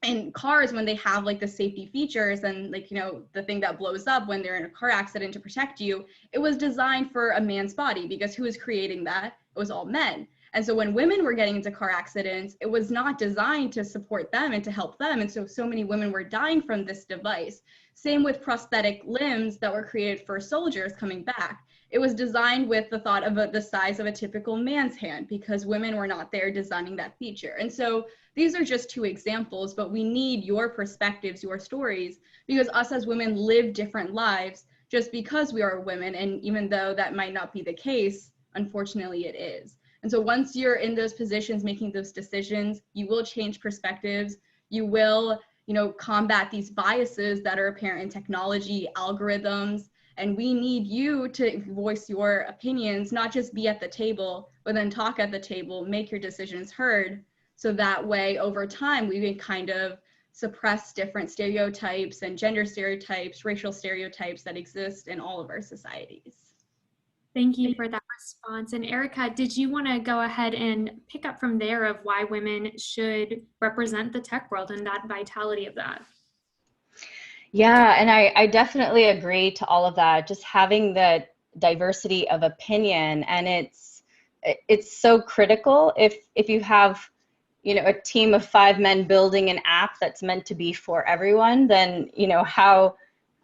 in cars, when they have like the safety features and like, the thing that blows up when they're in a car accident to protect you, it was designed for a man's body, because who was creating that? It was all men. And so when women were getting into car accidents, it was not designed to support them and to help them. And so many women were dying from this device. Same with prosthetic limbs that were created for soldiers coming back. It was designed with the thought of the size of a typical man's hand, because women were not there designing that feature. And so these are just two examples, but we need your perspectives, your stories, because us as women live different lives just because we are women. And even though that might not be the case, unfortunately it is. And so once you're in those positions, making those decisions, you will change perspectives. You will, combat these biases that are apparent in technology, algorithms, and we need you to voice your opinions, not just be at the table, but then talk at the table, make your decisions heard. So that way, over time, we can kind of suppress different stereotypes and gender stereotypes, racial stereotypes that exist in all of our societies. Thank you for that response. And Erica, did you want to go ahead and pick up from there of why women should represent the tech world and that vitality of that? Yeah, and I definitely agree to all of that. Just having the diversity of opinion, and it's so critical. If you have, a team of 5 men building an app that's meant to be for everyone, then how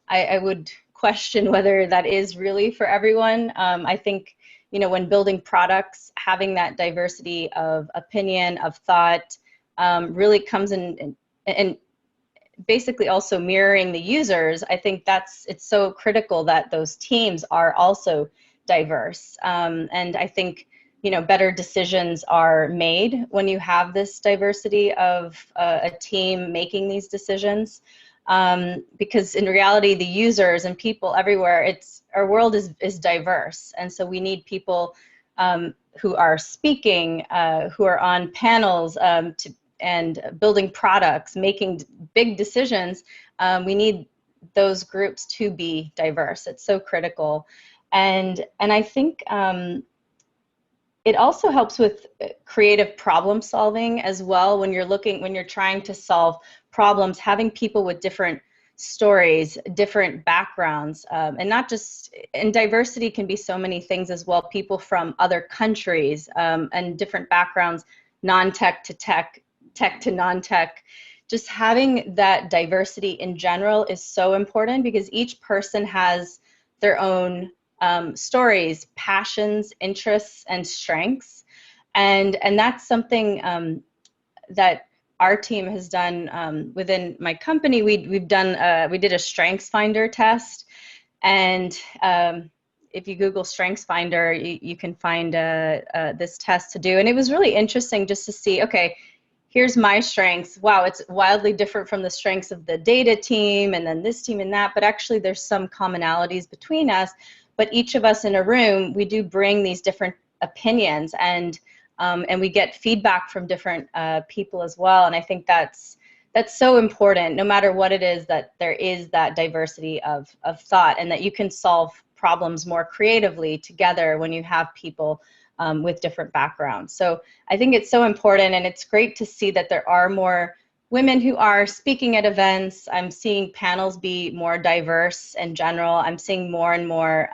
I would question whether that is really for everyone. I think, when building products, having that diversity of opinion, of thought, really comes in, and basically also mirroring the users. I think it's so critical that those teams are also diverse. And I think, better decisions are made when you have this diversity of a team making these decisions. Because in reality, the users and people everywhere, our world is diverse. And so we need people who are speaking, who are on panels, and building products, making big decisions. We need those groups to be diverse. It's so critical. And I think it also helps with creative problem solving as well. When you're trying to solve problems, having people with different stories, different backgrounds, and diversity can be so many things as well. People from other countries and different backgrounds, non-tech to tech, tech to non-tech. Just having that diversity in general is so important, because each person has their own stories, passions, interests, and strengths. And that's something that our team has done within my company. We did a Strengths Finder test, and if you Google Strengths Finder, you can find this test to do. And it was really interesting just to see, okay, here's my strengths. Wow, it's wildly different from the strengths of the data team and then this team and that, but actually there's some commonalities between us. But each of us in a room, we do bring these different opinions, and we get feedback from different people as well. And I think that's so important, no matter what it is, that there is that diversity of thought, and that you can solve problems more creatively together when you have people with different backgrounds. So I think it's so important, and it's great to see that there are more women who are speaking at events. I'm seeing panels be more diverse in general. I'm seeing more and more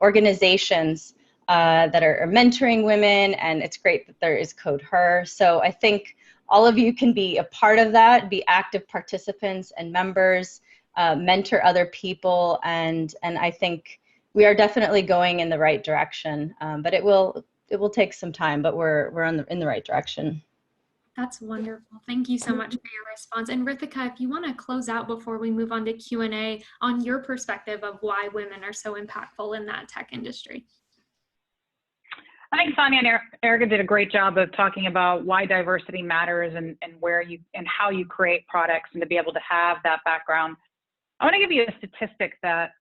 organizations that are mentoring women, and it's great that there is codeHER. So I think all of you can be a part of that, be active participants and members, mentor other people, and I think we are definitely going in the right direction. But it will take some time, but we're in the right direction. That's wonderful. Thank you so much for your response. And Ritika, if you want to close out before we move on to Q&A on your perspective of why women are so impactful in that tech industry. I think Saniya and Erica did a great job of talking about why diversity matters and where you and how you create products, and to be able to have that background. I want to give you a statistic that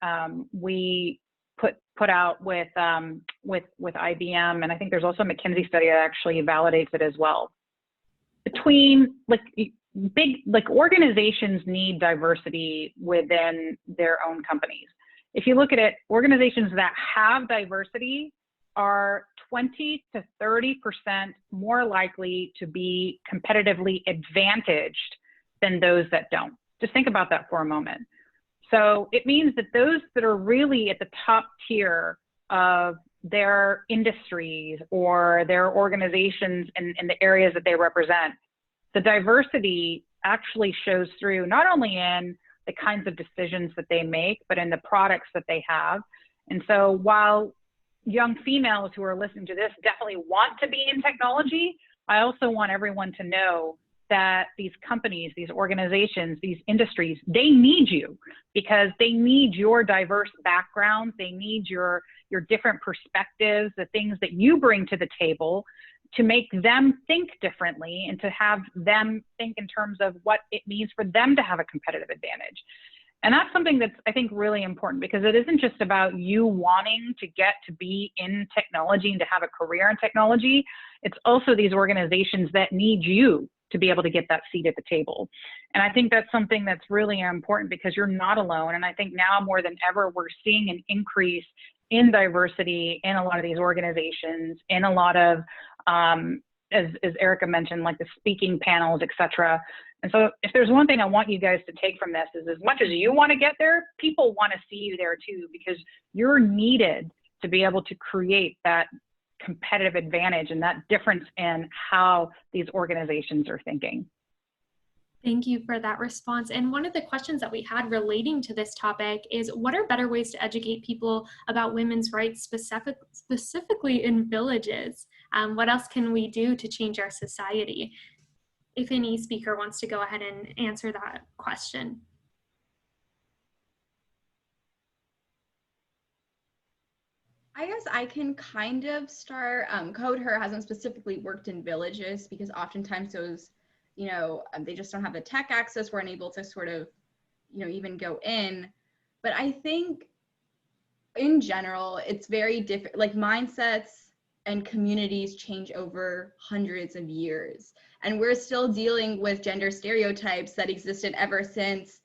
we put out with IBM, and I think there's also a McKinsey study that actually validates it as well. Between big organizations need diversity within their own companies. if you look at it, organizations that have diversity are 20 to 30% more likely to be competitively advantaged than those that don't. Just think about that for a moment. So it means that those that are really at the top tier of their industries or their organizations in the areas that they represent, the diversity actually shows through not only in the kinds of decisions that they make, but in the products that they have. And so while young females who are listening to this definitely want to be in technology, I also want everyone to know that these companies, these organizations, these industries, they need you, because they need your diverse backgrounds. They need your different perspectives, the things that you bring to the table, to make them think differently and to have them think in terms of what it means for them to have a competitive advantage. And that's something that's, I think, really important, because it isn't just about you wanting to get to be in technology and to have a career in technology. It's also these organizations that need you to be able to get that seat at the table. And I think that's something that's really important, because you're not alone. And I think now more than ever, we're seeing an increase in diversity in a lot of these organizations, in a lot of, as Erica mentioned, like the speaking panels, et cetera. And so if there's one thing I want you guys to take from this is, as much as you want to get there, people want to see you there too, because you're needed to be able to create that competitive advantage and that difference in how these organizations are thinking. Thank you for that response. And one of the questions that we had relating to this topic is, what are better ways to educate people about women's rights, specifically in villages? What else can we do to change our society? If any speaker wants to go ahead and answer that question. I guess I can kind of start. codeHER hasn't specifically worked in villages, because oftentimes those, they just don't have the tech access, we're unable to sort of, even go in. But I think in general, it's very different, like mindsets and communities change over hundreds of years. And we're still dealing with gender stereotypes that existed ever since,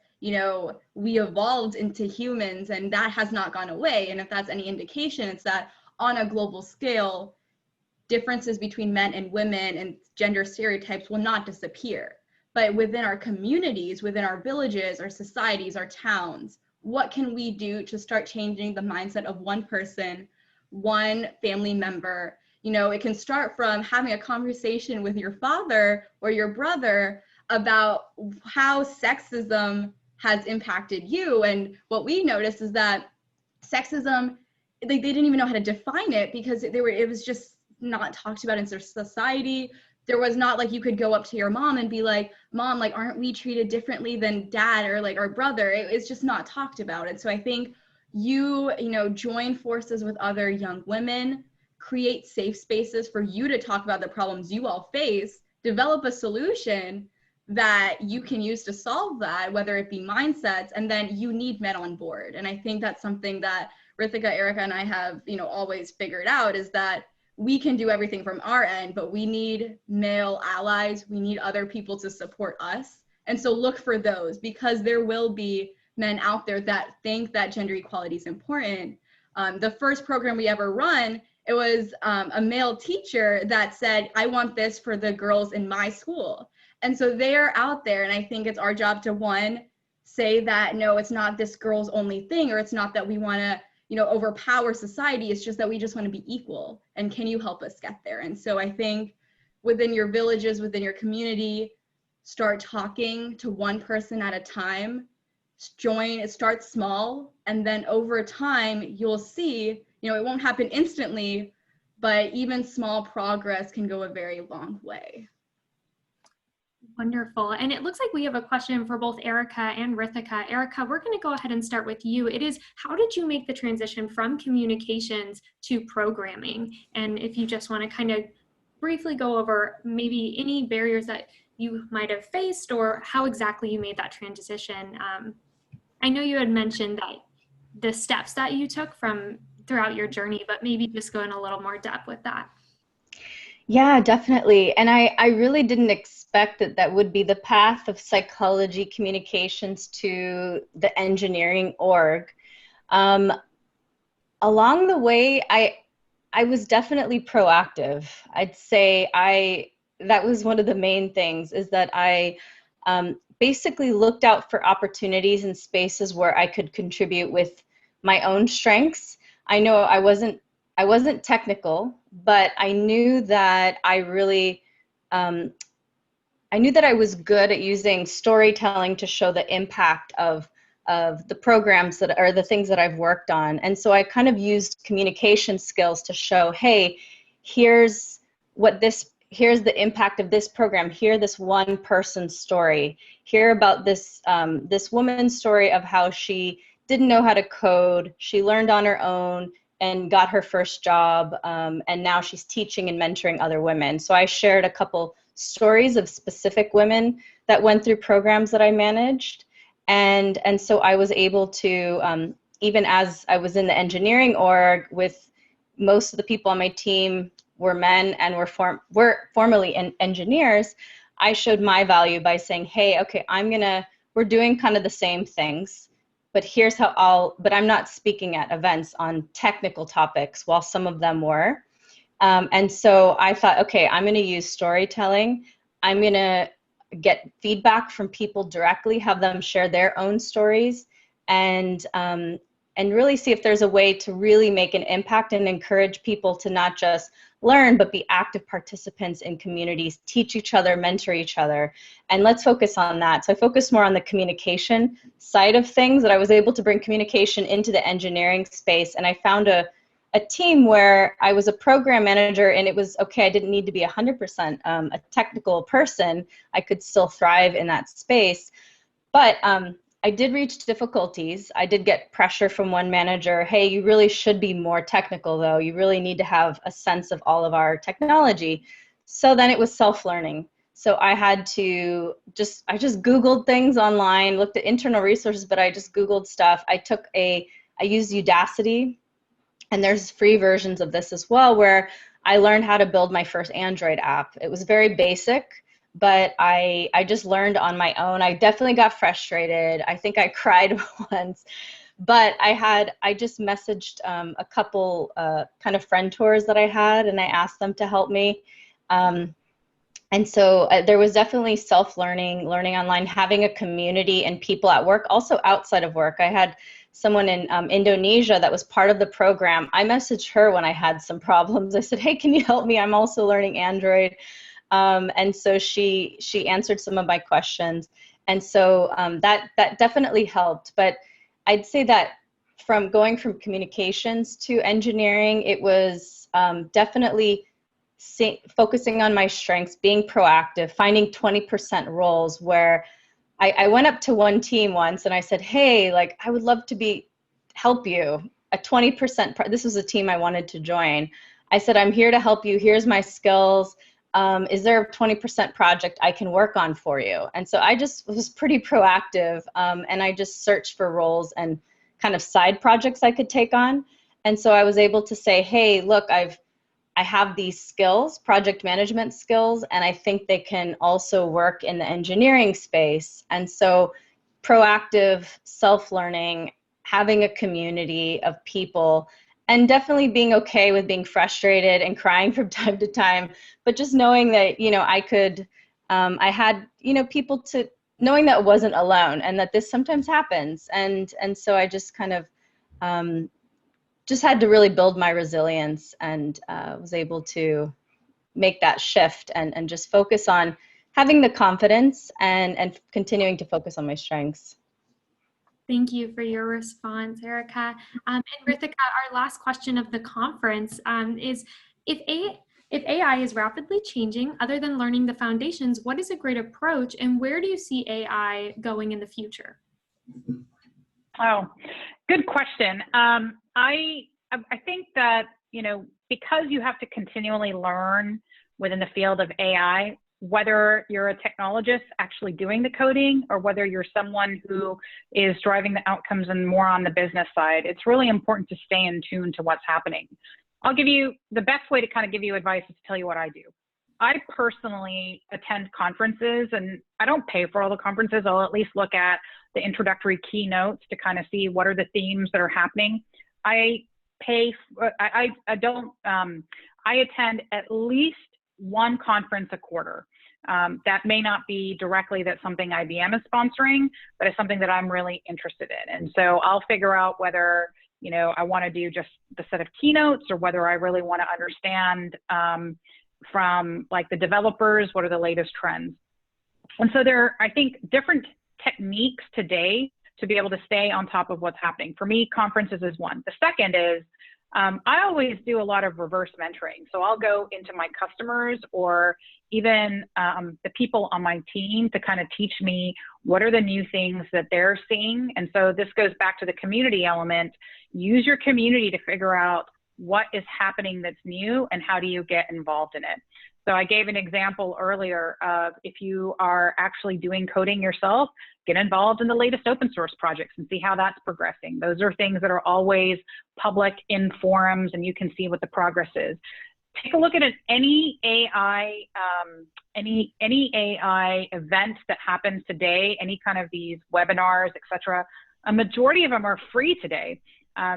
we evolved into humans, and that has not gone away. And if that's any indication, it's that on a global scale, differences between men and women and gender stereotypes will not disappear. But within our communities, within our villages, our societies, our towns, what can we do to start changing the mindset of one person, one family member? It can start from having a conversation with your father or your brother about how sexism has impacted you. And what we noticed is that sexism, they didn't even know how to define it, because it was just not talked about in society. There was not like you could go up to your mom and be like, Mom, like, aren't we treated differently than dad or like our brother? It's just not talked about. And so I think you join forces with other young women, create safe spaces for you to talk about the problems you all face, develop a solution that you can use to solve that, whether it be mindsets, and then you need men on board. And I think that's something that Ritika, Erica, and I have, always figured out, is that we can do everything from our end, but we need male allies. We need other people to support us. And so look for those, because there will be men out there that think that gender equality is important. The first program we ever run, it was a male teacher that said, I want this for the girls in my school. And so they're out there, and I think it's our job to, one, say that, no, it's not this girl's only thing, or it's not that we want to, overpower society. It's just that we just want to be equal. And can you help us get there? And so I think within your villages, within your community, start talking to one person at a time. Start small, and then over time, you'll see, it won't happen instantly, but even small progress can go a very long way. Wonderful. And it looks like we have a question for both Erica and Ritika. Erica, we're going to go ahead and start with you. It is, how did you make the transition from communications to programming? And if you just want to kind of briefly go over maybe any barriers that you might have faced, or how exactly you made that transition. I know you had mentioned that the steps that you took throughout your journey, but maybe just go in a little more depth with that. Yeah, definitely. And I really didn't expect that would be the path of psychology communications to the engineering org. Along the way, I was definitely proactive. I'd say that was one of the main things, is that I basically looked out for opportunities and spaces where I could contribute with my own strengths. I know I wasn't technical, but I knew that I knew that I was good at using storytelling to show the impact of the programs that are the things that I've worked on. And so I kind of used communication skills to show, hey, here's the impact of this program. Hear this one person's story. Hear about this this woman's story of how she didn't know how to code. She learned on her own and got her first job, and now she's teaching and mentoring other women. So I shared a couple stories of specific women that went through programs that I managed. And so I was able to, even as I was in the engineering org, with most of the people on my team were men and were formerly engineers, I showed my value by saying, hey, okay, we're doing kind of the same things, but here's how but I'm not speaking at events on technical topics, while some of them were. And so I thought, okay, I'm going to use storytelling. I'm going to get feedback from people directly, have them share their own stories, and really see if there's a way to really make an impact and encourage people to not just learn, but be active participants in communities, teach each other, mentor each other. And let's focus on that. So I focused more on the communication side of things, that I was able to bring communication into the engineering space. And I found a team where I was a program manager, and it was okay. I didn't need to be 100% a technical person. I could still thrive in that space. But I did reach difficulties. I did get pressure from one manager. Hey, you really should be more technical, though. You really need to have a sense of all of our technology. So then it was self-learning. So I had to I just Googled things online, looked at internal resources, but I just Googled stuff. I used Udacity. And there's free versions of this as well, where I learned how to build my first Android app. It was very basic, but I just learned on my own. I definitely got frustrated. I think I cried once, but I just messaged a couple kind of friend tours that I had, and I asked them to help me. And so there was definitely self-learning, learning online, having a community and people at work, also outside of work. I had someone in Indonesia that was part of the program. I messaged her when I had some problems. I said, hey, can you help me? I'm also learning Android. And so she answered some of my questions. And so that definitely helped. But I'd say that from going from communications to engineering, it was definitely focusing on my strengths, being proactive, finding 20% roles where I went up to one team once and I said, hey, like, I would love to help you. A 20%, this was a team I wanted to join. I said, I'm here to help you. Here's my skills. Is there a 20% project I can work on for you? And so I just was pretty proactive, and I just searched for roles and kind of side projects I could take on. And so I was able to say, hey, look, I have these skills, project management skills, and I think they can also work in the engineering space. And so proactive self-learning, having a community of people, and definitely being okay with being frustrated and crying from time to time, but just knowing that, I had, people knowing that it wasn't alone and that this sometimes happens. And so I just kind of, just had to really build my resilience, and was able to make that shift and just focus on having the confidence and continuing to focus on my strengths. Thank you for your response, Erica. And Ritika, our last question of the conference is, if AI is rapidly changing, other than learning the foundations, what is a great approach, and where do you see AI going in the future? Oh, good question. I think that, because you have to continually learn within the field of AI, whether you're a technologist actually doing the coding or whether you're someone who is driving the outcomes and more on the business side, it's really important to stay in tune to what's happening. I'll give you the best way to kind of give you advice is to tell you what I do. I personally attend conferences, and I don't pay for all the conferences. I'll at least look at the introductory keynotes to kind of see what are the themes that are happening. I attend at least one conference a quarter. That may not be directly that something IBM is sponsoring, but it's something that I'm really interested in. And so I'll figure out whether, you know, I want to do just the set of keynotes, or whether I really want to understand from like the developers, what are the latest trends. And so there are, I think, different techniques today to be able to stay on top of what's happening. For me, conferences is one. The second is, I always do a lot of reverse mentoring. So I'll go into my customers, or even the people on my team, to kind of teach me what are the new things that they're seeing. And so this goes back to the community element. Use your community to figure out what is happening that's new, and how do you get involved in it. So I gave an example earlier of, if you are actually doing coding yourself, get involved in the latest open source projects and see how that's progressing. Those are things that are always public in forums, and you can see what the progress is. Take a look at any AI event that happens today, any kind of these webinars, etc. A majority of them are free today,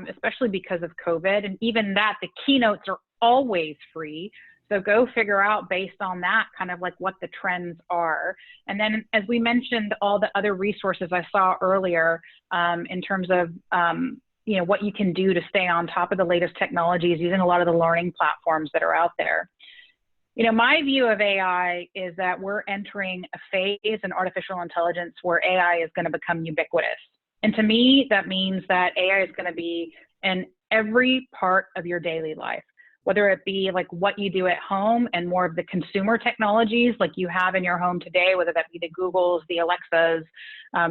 especially because of COVID. And even that, the keynotes are always free. So go figure out, based on that, kind of like what the trends are. And then, as we mentioned, all the other resources I saw earlier in terms of you know, what you can do to stay on top of the latest technologies using a lot of the learning platforms that are out there. You know, my view of AI is that we're entering a phase in artificial intelligence where AI is going to become ubiquitous. And to me, that means that AI is going to be in every part of your daily life, whether it be like what you do at home and more of the consumer technologies like you have in your home today, whether that be the Googles, the Alexas,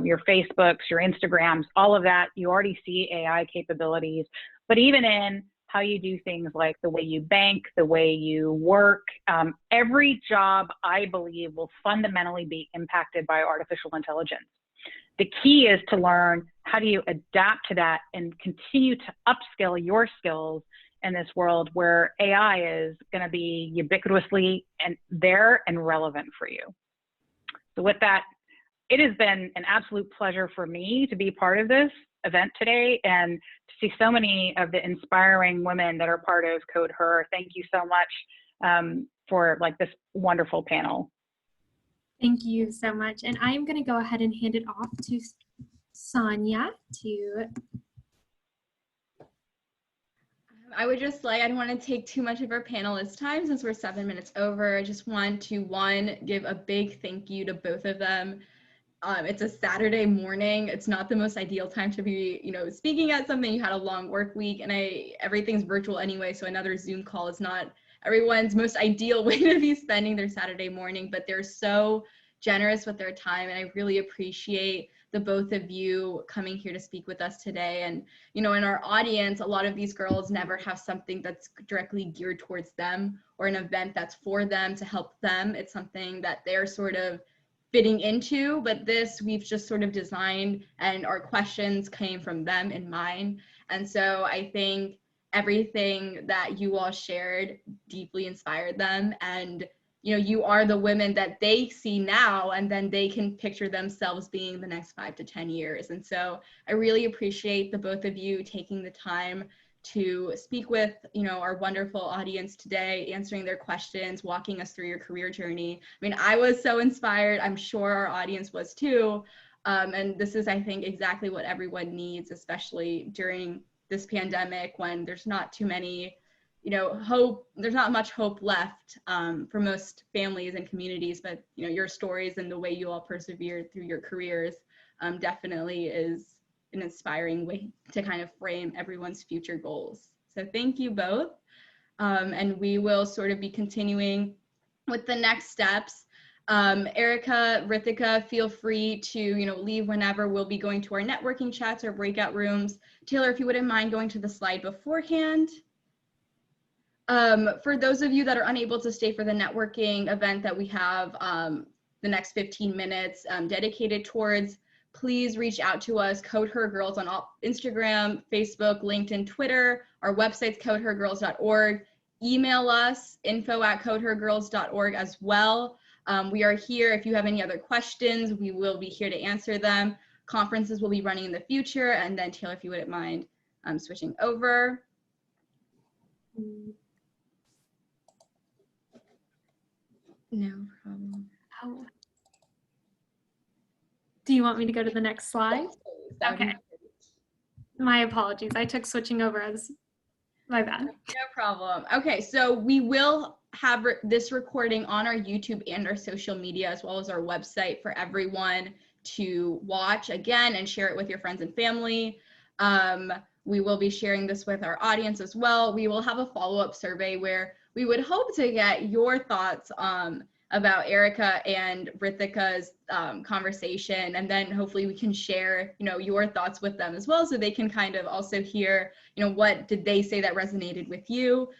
your Facebooks, your Instagrams, all of that, you already see AI capabilities. But even in how you do things like the way you bank, the way you work, every job, I believe, will fundamentally be impacted by artificial intelligence. The key is to learn, how do you adapt to that and continue to upskill your skills in this world where AI is going to be ubiquitously and there and relevant for you. So with that, it has been an absolute pleasure for me to be part of this event today, and to see so many of the inspiring women that are part of codeHER. Thank you so much for like this wonderful panel. Thank you so much. And I'm going to go ahead and hand it off to Saniya to. I would just like, I don't want to take too much of our panelists' time since we're 7 minutes over. I just want to, one, give a big thank you to both of them. It's a Saturday morning. It's not the most ideal time to be, you know, speaking at something. You had a long work week, and everything's virtual anyway, so another Zoom call is not everyone's most ideal way to be spending their Saturday morning, but they're so generous with their time, and I really appreciate the both of you coming here to speak with us today. And, you know, in our audience, a lot of these girls never have something that's directly geared towards them, or an event that's for them to help them. It's something that they're sort of fitting into, but this we've just sort of designed, and our questions came from them in mind. And so I think everything that you all shared deeply inspired them, and you know, you are the women that they see now, and then they can picture themselves being the next 5 to 10 years. And so I really appreciate the both of you taking the time to speak with, you know, our wonderful audience today, answering their questions, walking us through your career journey. I mean, I was so inspired. I'm sure our audience was too. And this is, I think, exactly what everyone needs, especially during this pandemic when there's not too many, you know, hope, there's not much hope left for most families and communities, but, you know, your stories and the way you all persevered through your careers definitely is an inspiring way to kind of frame everyone's future goals. So thank you both. And we will sort of be continuing with the next steps. Erica, Ritika, feel free to, you know, leave whenever. We'll be going to our networking chats or breakout rooms. Taylor, if you wouldn't mind going to the slide beforehand. For those of you that are unable to stay for the networking event that we have the next 15 minutes dedicated towards, please reach out to us, codeHER Girls on Instagram, Facebook, LinkedIn, Twitter. Our website's codehergirls.org. email us, info@codehergirls.org as well. We are here. If you have any other questions, we will be here to answer them. Conferences will be running in the future. And then Taylor, if you wouldn't mind switching over. No problem. Oh. Do you want me to go to the next slide? Yes, please. That would be Okay. great. My apologies. I took switching over as my bad. No problem. Okay, so we will have this recording on our YouTube and our social media, as well as our website, for everyone to watch again and share it with your friends and family. We will be sharing this with our audience as well. We will have a follow-up survey where we would hope to get your thoughts about Erica and Ritika's conversation, and then hopefully we can share, your thoughts with them as well, so they can kind of also hear, what did they say that resonated with you.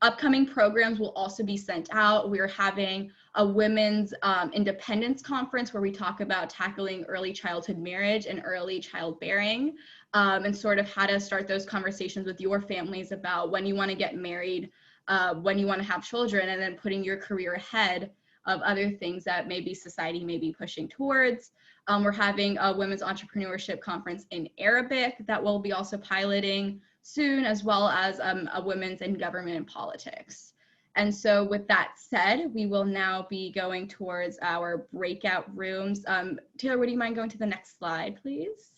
Upcoming programs will also be sent out. We're having a women's independence conference where we talk about tackling early childhood marriage and early childbearing, and sort of how to start those conversations with your families about when you want to get married, when you want to have children, and then putting your career ahead of other things that maybe society may be pushing towards. We're having a women's entrepreneurship conference in Arabic that we'll be also piloting soon, as well as a women's in government and politics. And so with that said, we will now be going towards our breakout rooms. Taylor, would you mind going to the next slide, please?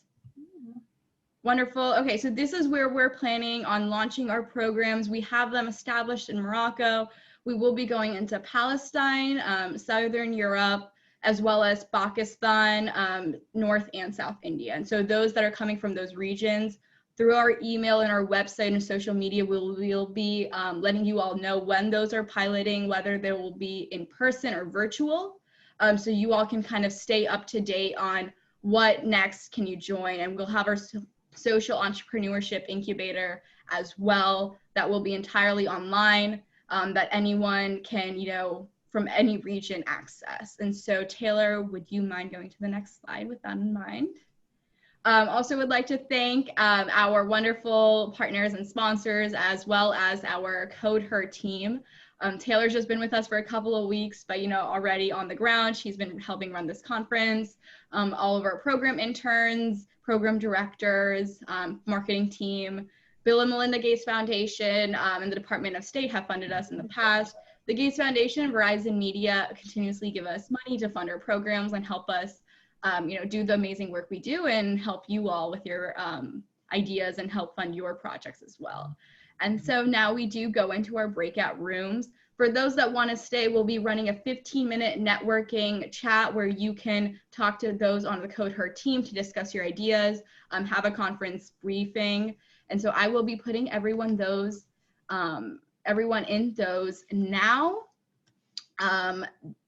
Wonderful. Okay, so this is where we're planning on launching our programs. We have them established in Morocco. We will be going into Palestine, Southern Europe, as well as Pakistan, North and South India. And so those that are coming from those regions, through our email and our website and social media, we'll be letting you all know when those are piloting, whether they will be in person or virtual. So you all can kind of stay up to date on what next can you join. And we'll have our social entrepreneurship incubator as well that will be entirely online, that anyone can, from any region access. And so Taylor, would you mind going to the next slide with that in mind? Also would like to thank our wonderful partners and sponsors, as well as our codeHER team. Taylor's just been with us for a couple of weeks, but already on the ground. She's been helping run this conference. All of our program interns, program directors, marketing team, Bill and Melinda Gates Foundation, and the Department of State have funded us in the past. The Gates Foundation and Verizon Media continuously give us money to fund our programs and help us do the amazing work we do and help you all with your ideas and help fund your projects as well. And so now we do go into our breakout rooms. For those that want to stay, we'll be running a 15-minute networking chat where you can talk to those on the codeHER team to discuss your ideas, have a conference briefing. And so I will be putting everyone in those now.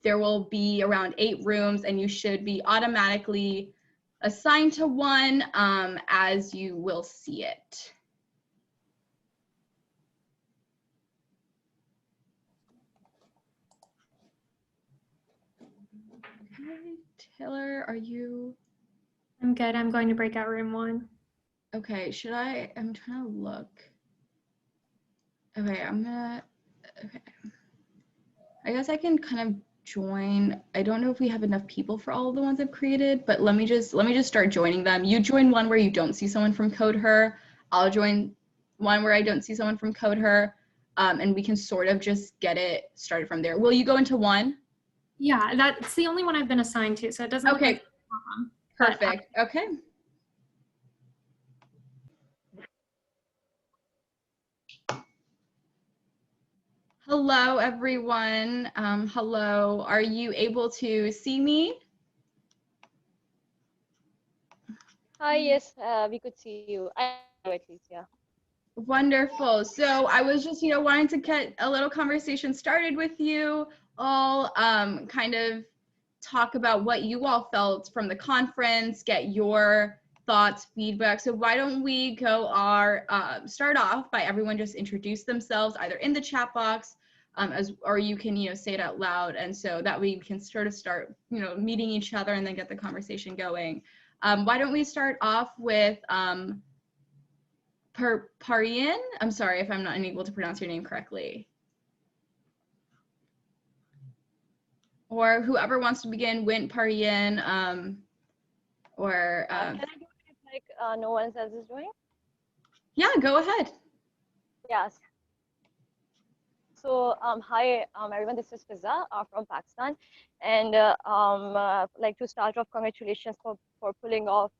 There will be around 8 rooms, and you should be automatically assigned to one as you will see it. Okay, Taylor, are you? I'm good. I'm going to breakout room 1. Okay, I'm trying to look. Okay, okay. I guess I can kind of join. I don't know if we have enough people for all of the ones I've created, but let me just start joining them. You join one where you don't see someone from codeHER. I'll join one where I don't see someone from codeHER, and we can sort of just get it started from there. Will you go into one? Yeah, that's the only one I've been assigned to, so it doesn't look like perfect. Okay. Hello, everyone. Hello. Are you able to see me? Hi, yes, we could see you. I know at least, yeah. Wonderful. So I was just, wanting to get a little conversation started with you all, kind of talk about what you all felt from the conference, get your thoughts, feedback. So why don't we go start off by everyone just introduce themselves either in the chat box or you can, say it out loud. And so that we can sort of start, meeting each other and then get the conversation going. Why don't we start off with Parian? I'm sorry if I'm not able to pronounce your name correctly. or whoever wants to begin, Wint, Parian, or Can I do it if like no one else is doing? yeah, go ahead. Yes. So hi everyone, this is Fiza from Pakistan, and like to start off, congratulations for pulling off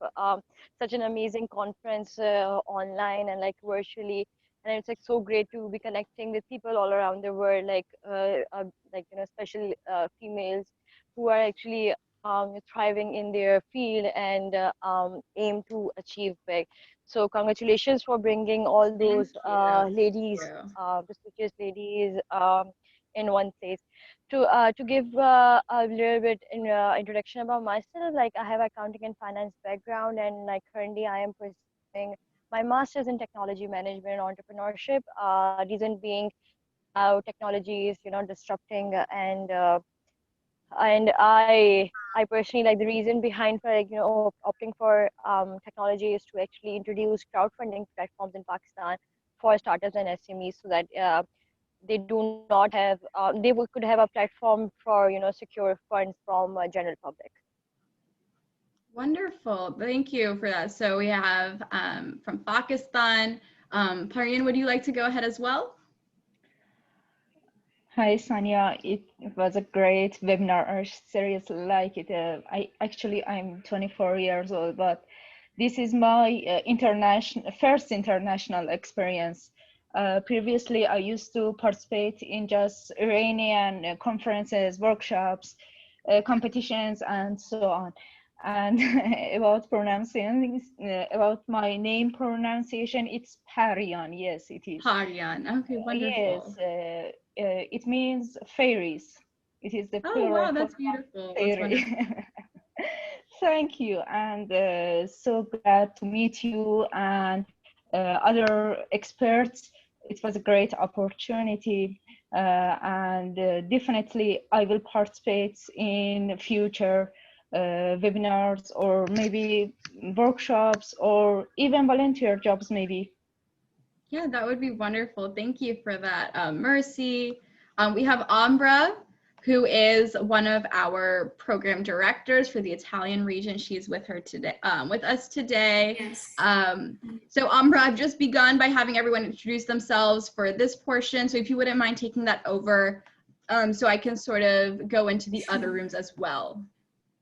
such an amazing conference online and like virtually, and it's like so great to be connecting with people all around the world, like you know, especially females who are actually thriving in their field and aim to achieve big. So congratulations for bringing all those ladies, prestigious ladies, in one place. To give a little bit introduction about myself, like I have accounting and finance background, and like currently I am pursuing my master's in technology management and entrepreneurship. Reason being how technology is, you know, disrupting and I personally like the reason behind for like, you know, opting for technology is to actually introduce crowdfunding platforms in Pakistan for startups and SMEs so that they do not have could have a platform for, you know, secure funds from general public. Wonderful. Thank you for that. So we have from Pakistan, Parian, would you like to go ahead as well? Hi, Saniya. It was a great webinar. I seriously like it. I'm 24 years old, but this is my first international experience. Previously, I used to participate in just Iranian conferences, workshops, competitions, and so on. And about about my name pronunciation, it's Parian. Yes, it is. Parian. Okay, wonderful. Yes, it means fairies. It is the Oh, plural wow, form that's of beautiful. That's fairy. wonderful. Thank you, and so glad to meet you and other experts. It was a great opportunity, and definitely I will participate in future webinars or maybe workshops or even volunteer jobs maybe. Yeah, that would be wonderful. Thank you for that, Mercy. We have Ambra, who is one of our program directors for the Italian region. She's with her today, with us today. Yes. So Ambra, I've just begun by having everyone introduce themselves for this portion. So if you wouldn't mind taking that over, so I can sort of go into the other rooms as well.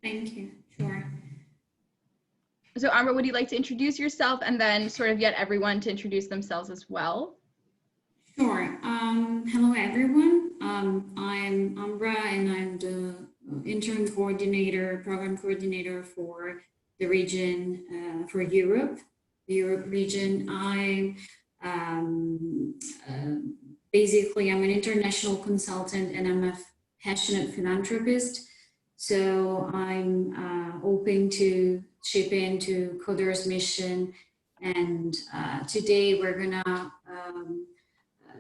Thank you. Sure. So Ambra, would you like to introduce yourself and then sort of get everyone to introduce themselves as well? Sure. Hello, everyone. I'm Ambra, and I'm the intern coordinator, program coordinator for the region, for Europe, the Europe region. Basically, I'm an international consultant, and I'm a passionate philanthropist. So I'm open to chip into codeHER's mission, and today we're gonna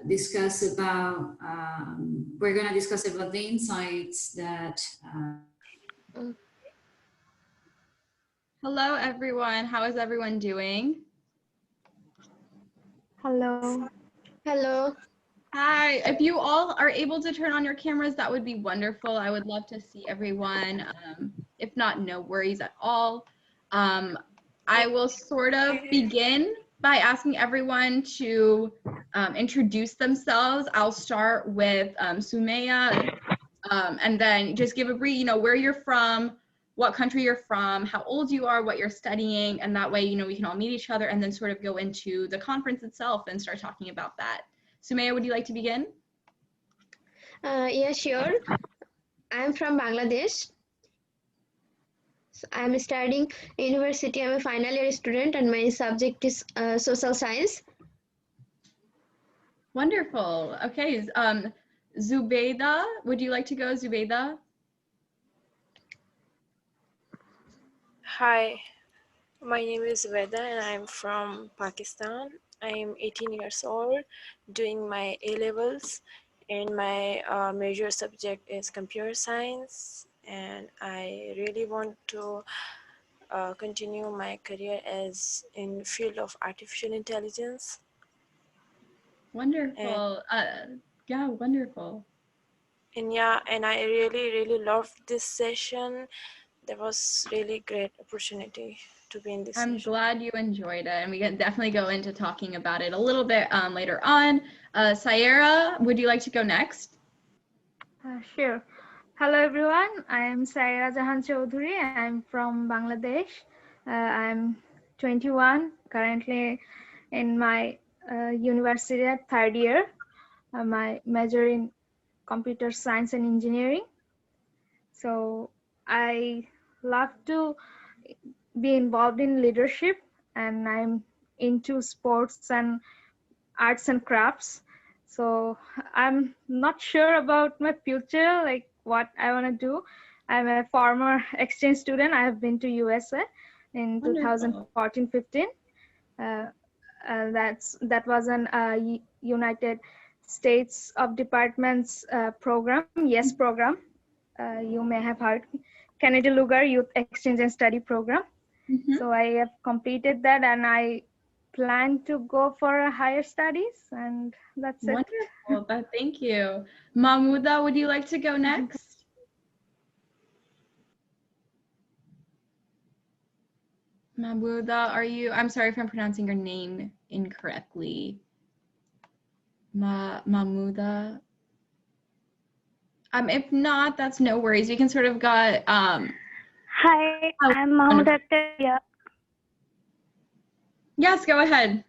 discuss about the insights that. Hello, everyone. How is everyone doing? Hello. Hello. Hi. If you all are able to turn on your cameras, that would be wonderful. I would love to see everyone. If not, no worries at all. I will sort of begin by asking everyone to introduce themselves. I'll start with Sumaya, and then just give a brief, you know, where you're from, what country you're from, how old you are, what you're studying, and that way, you know, we can all meet each other and then sort of go into the conference itself and start talking about that. Sumaya, would you like to begin? Yeah, sure. I'm from Bangladesh. So I'm studying university. I'm a final year student and my subject is social science. Wonderful. Okay. Zubeida, would you like to go, Zubeida? Hi, my name is Veda and I'm from Pakistan. I'm 18 years old, doing my A-levels, and my major subject is computer science, and I really want to continue my career as in field of artificial intelligence. Wonderful. Yeah, wonderful. And yeah, and I really loved this session. That was really great opportunity to be in this I'm session. glad you enjoyed it, and we can definitely go into talking about it a little bit later on. Saira, would you like to go next? Sure. Hello everyone, I am Saira Jahan Chaudhuri. I'm from Bangladesh. I'm 21, currently in my university at third year. My major in computer science and engineering. So I love to be involved in leadership, and I'm into sports and arts and crafts. So I'm not sure about my future, like what I want to do. I'm a former exchange student. I have been to USA in Wonderful. 2014-15. That was an United States of Departments program, YES program. You may have heard Kennedy Lugar Youth Exchange and Study Program. So I have completed that, and I plan to go for higher studies, and that's it. Wonderful, but thank you. Mahmouda, would you like to go next? Mahmouda, are you, I'm sorry if I'm pronouncing your name incorrectly. Mahmouda. If not, that's no worries. You can sort of got Hi, I'm Mahmouda. Yeah. Yes, go ahead.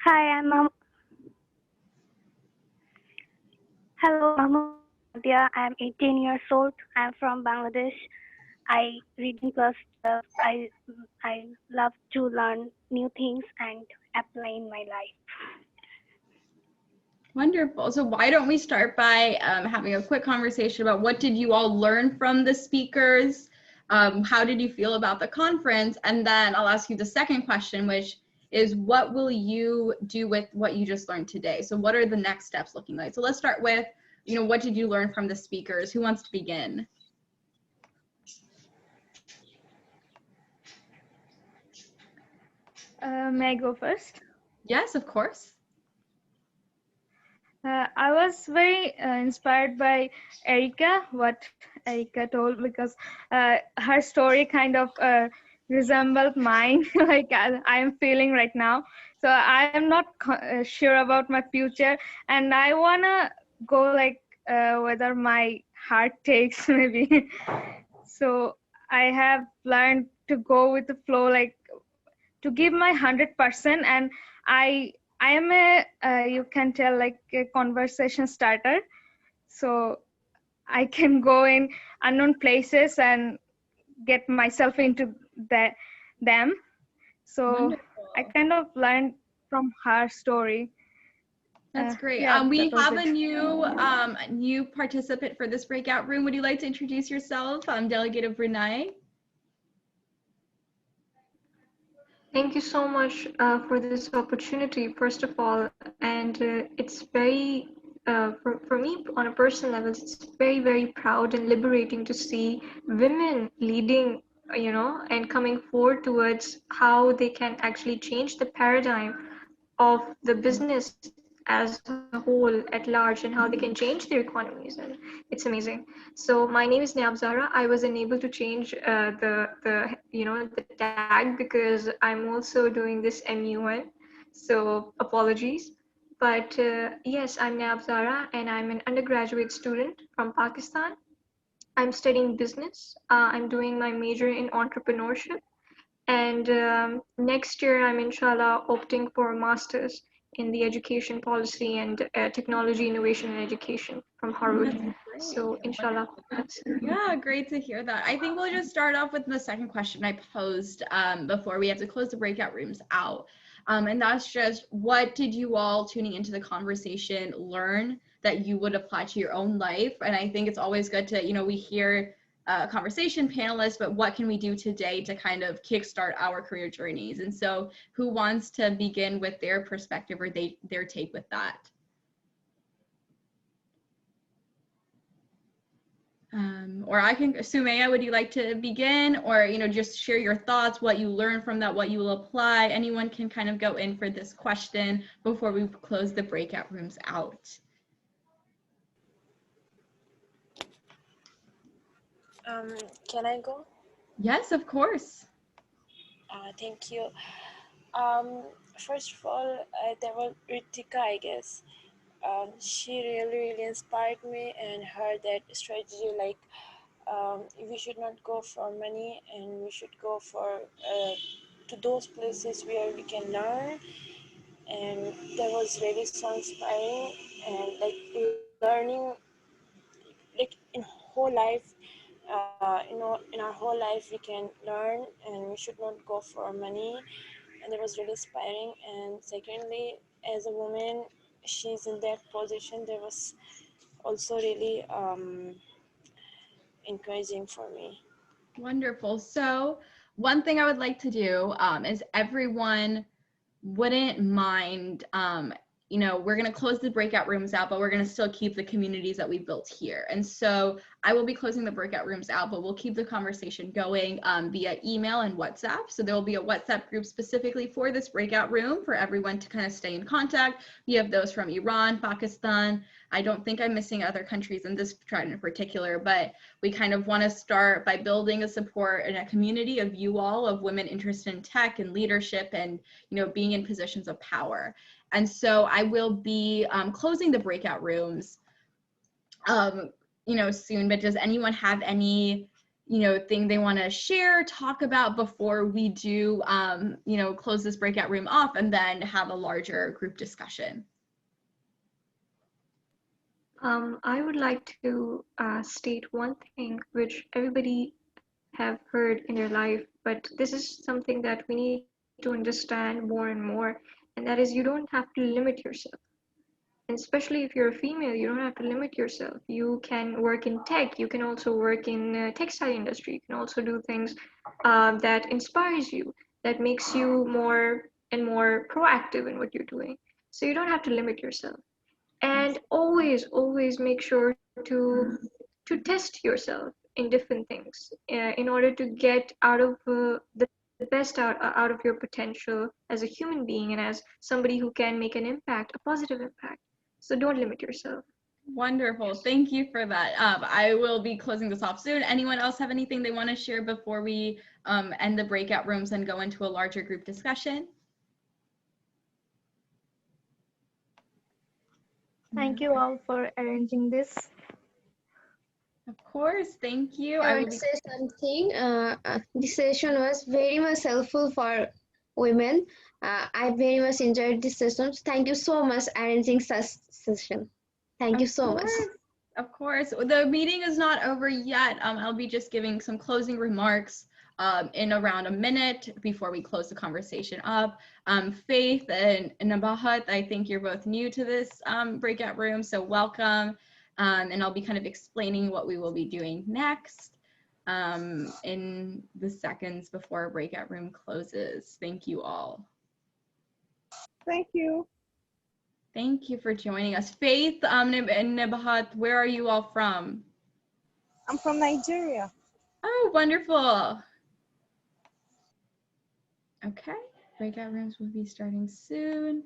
Hi, Hello, Mahmouda. I'm 18 years old. I'm from Bangladesh. I read in class 12. I love to learn new things and apply in my life. Wonderful. So why don't we start by having a quick conversation about what did you all learn from the speakers? How did you feel about the conference? And then I'll ask you the second question, which is what will you do with what you just learned today? So what are the next steps looking like? So let's start with, what did you learn from the speakers? Who wants to begin? May I go first? Yes, of course. I was very inspired by Erica, what Erica told, because her story kind of resembled mine, like I am feeling right now. So I am not sure about my future, and I wanna go like whether my heart takes maybe. So I have learned to go with the flow, like to give my 100%, and I am a you can tell like a conversation starter, so I can go in unknown places and get myself into them. So Wonderful. I kind of learned from her story. That's great. Yeah, We that was have a it. new participant for this breakout room. Would you like to introduce yourself, Delegate of Brunei? Thank you so much for this opportunity, first of all. And it's very, for me on a personal level, it's very proud and liberating to see women leading, and coming forward towards how they can actually change the paradigm of the business as a whole at large and how they can change their economies, and it's amazing. So my name is Nabzara. I was unable to change the tag because I'm also doing this MUN, so apologies. But yes, I'm Nabzara and I'm an undergraduate student from Pakistan. I'm studying business. I'm doing my major in entrepreneurship, and next year I'm inshallah opting for a master's in the education policy and technology innovation and education from Harvard. So inshallah, that's it. Yeah, great to hear that. I think we'll just start off with the second question I posed before we have to close the breakout rooms out. And that's just, what did you all tuning into the conversation learn that you would apply to your own life? And I think it's always good to, we hear conversation panelists, but what can we do today to kind of kickstart our career journeys? And so who wants to begin with their perspective or their take with that? Or I can, Sumaya, would you like to begin? Or, you know, just share your thoughts, what you learned from that, what you will apply. Anyone can kind of go in for this question before we close the breakout rooms out. Can I go? Yes, of course. Thank you. First of all, there was Ritika, I guess. She really inspired me, and her that strategy, like we should not go for money, and we should go for to those places where we can learn. And that was really so inspiring, and like learning, like in whole life, in our whole life we can learn, and we should not go for money. And it was really inspiring. And secondly, as a woman, she's in that position, that was also really encouraging for me. Wonderful. So one thing I would like to do is everyone wouldn't mind, you know, we're going to close the breakout rooms out, but we're going to still keep the communities that we built here. And so I will be closing the breakout rooms out, but we'll keep the conversation going via email and WhatsApp. So there will be a WhatsApp group specifically for this breakout room for everyone to kind of stay in contact. We have those from Iran, Pakistan. I don't think I'm missing other countries in this thread in particular, but we kind of want to start by building a support and a community of you all, of women interested in tech and leadership and, you know, being in positions of power. And so I will be closing the breakout rooms, you know, soon, but does anyone have any, you know, thing they want to share, talk about before we do, you know, close this breakout room off and then have a larger group discussion? I would like to state one thing which everybody have heard in their life, but this is something that we need to understand more and more, and that is you don't have to limit yourself. And especially if you're a female, you don't have to limit yourself. You can work in tech, you can also work in textile industry, you can also do things that inspires you, that makes you more and more proactive in what you're doing. So you don't have to limit yourself. And always make sure to test yourself in different things in order to get out of the best out of your potential as a human being and as somebody who can make an impact, a positive impact. So don't limit yourself. Wonderful. Thank you for that. I will be closing this off soon. Anyone else have anything they want to share before we end the breakout rooms and go into a larger group discussion? Thank you all for arranging this. Of course, thank you. I would say something. This session was very much helpful for women. I very much enjoyed this session. Thank you so much arranging such session. Thank you so much. Of course. The meeting is not over yet. I'll be just giving some closing remarks in around a minute before we close the conversation up. Faith and Nabahat, I think you're both new to this breakout room, so welcome. And I'll be kind of explaining what we will be doing next in the seconds before our breakout room closes. Thank you all. Thank you. Thank you for joining us. Faith and Nabahat, where are you all from? I'm from Nigeria. Oh, wonderful. Okay, breakout rooms will be starting soon.